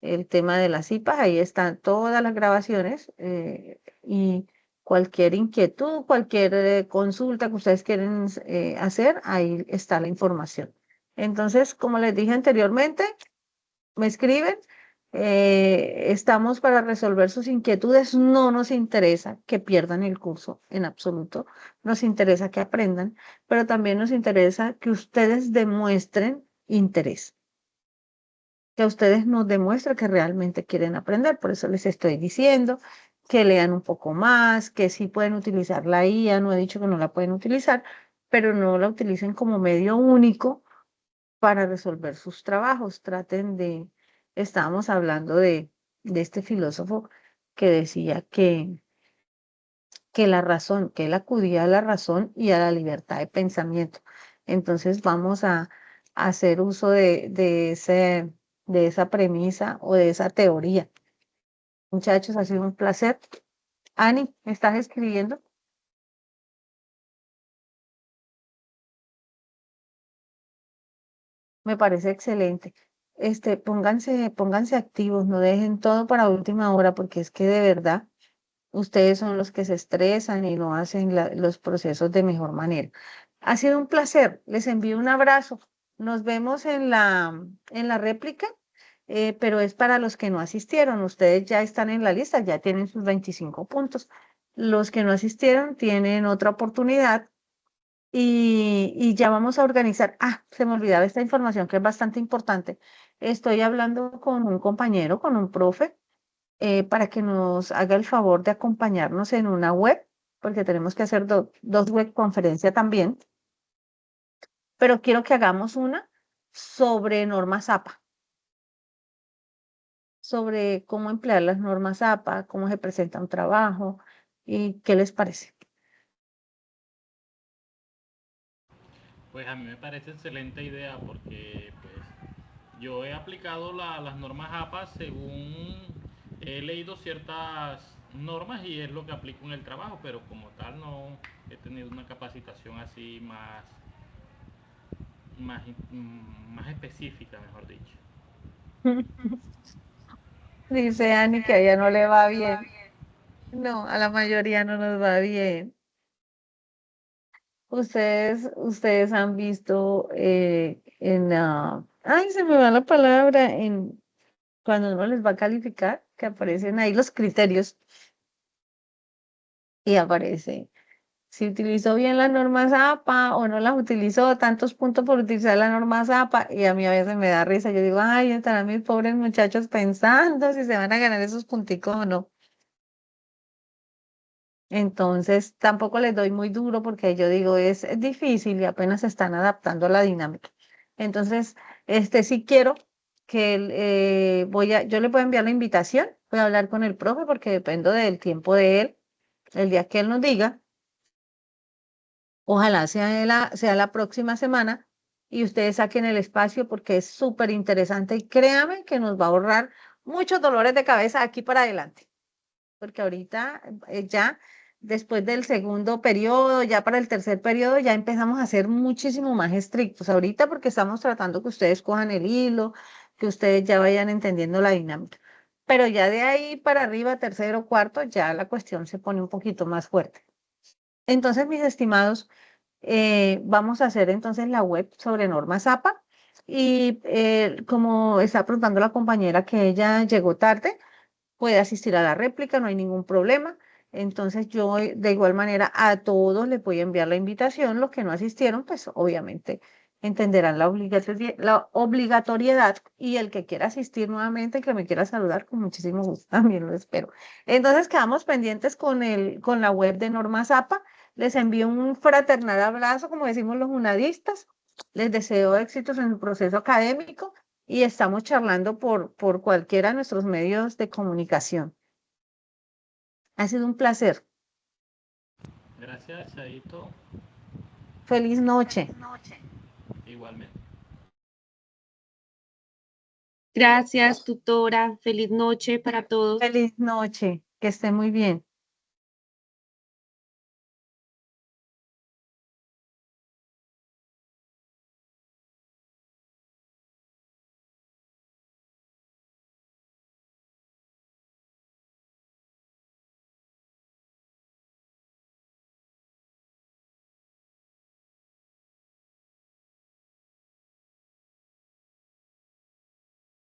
el tema de las cipas, ahí están todas las grabaciones y cualquier inquietud, cualquier consulta que ustedes quieren hacer, ahí está la información. Entonces, como les dije anteriormente, me escriben, estamos para resolver sus inquietudes, no nos interesa que pierdan el curso en absoluto, nos interesa que aprendan, pero también nos interesa que ustedes demuestren interés, que ustedes nos demuestren que realmente quieren aprender. Por eso les estoy diciendo que lean un poco más, que sí pueden utilizar la IA, no he dicho que no la pueden utilizar, pero no la utilicen como medio único para resolver sus trabajos. Estábamos hablando de este filósofo que decía que la razón, que él acudía a la razón y a la libertad de pensamiento. Entonces vamos a hacer uso de esa premisa o de esa teoría. Muchachos, ha sido un placer. Ani, ¿me estás escribiendo? Me parece excelente. Pónganse activos, no dejen todo para última hora, porque es que de verdad ustedes son los que se estresan y no hacen los procesos de mejor manera. Ha sido un placer. Les envío un abrazo. Nos vemos en la réplica, pero es para los que no asistieron. Ustedes ya están en la lista, ya tienen sus 25 puntos. Los que no asistieron tienen otra oportunidad y ya vamos a organizar. Ah, se me olvidaba esta información que es bastante importante. Estoy hablando con un compañero, con un profe, para que nos haga el favor de acompañarnos en una web, porque tenemos que hacer dos web conferencias también, pero quiero que hagamos una sobre normas APA, sobre cómo emplear las normas APA, cómo se presenta un trabajo y qué les parece. Pues a mí me parece excelente idea porque pues yo he aplicado las normas APA según he leído ciertas normas y es lo que aplico en el trabajo, pero como tal no he tenido una capacitación así más específica, mejor dicho. Dice Ani que a ella no le va bien. No, a la mayoría no nos va bien. Ustedes han visto ay, se me va la palabra, cuando uno les va a calificar, que aparecen ahí los criterios y aparece si utilizó bien las normas APA o no las utilizó, tantos puntos por utilizar las normas APA, y a mí a veces me da risa. Yo digo, ay, estarán mis pobres muchachos pensando si se van a ganar esos punticos o no. Entonces, tampoco les doy muy duro porque yo digo, es difícil y apenas se están adaptando a la dinámica. Entonces, sí quiero que yo le voy a enviar la invitación, voy a hablar con el profe porque dependo del tiempo de él, el día que él nos diga. Ojalá sea la próxima semana y ustedes saquen el espacio porque es súper interesante y créame que nos va a ahorrar muchos dolores de cabeza aquí para adelante, porque ahorita ya después del segundo periodo, ya para el tercer periodo, ya empezamos a ser muchísimo más estrictos. Ahorita porque estamos tratando que ustedes cojan el hilo, que ustedes ya vayan entendiendo la dinámica. Pero ya de ahí para arriba, tercero, cuarto, ya la cuestión se pone un poquito más fuerte. Entonces, mis estimados, vamos a hacer entonces la web sobre normas APA y como está preguntando la compañera que ella llegó tarde, puede asistir a la réplica, no hay ningún problema. Entonces yo de igual manera a todos les voy a enviar la invitación. Los que no asistieron, pues obviamente entenderán la obligatoriedad y el que quiera asistir nuevamente, que me quiera saludar, con muchísimo gusto, también lo espero. Entonces quedamos pendientes con la web de Normas APA. Les envío un fraternal abrazo, como decimos los unadistas. Les deseo éxitos en el proceso académico y estamos charlando por cualquiera de nuestros medios de comunicación. Ha sido un placer. Gracias, Chaito. Feliz noche. Igualmente. Gracias, tutora. Feliz noche para todos. Feliz noche. Que esté muy bien.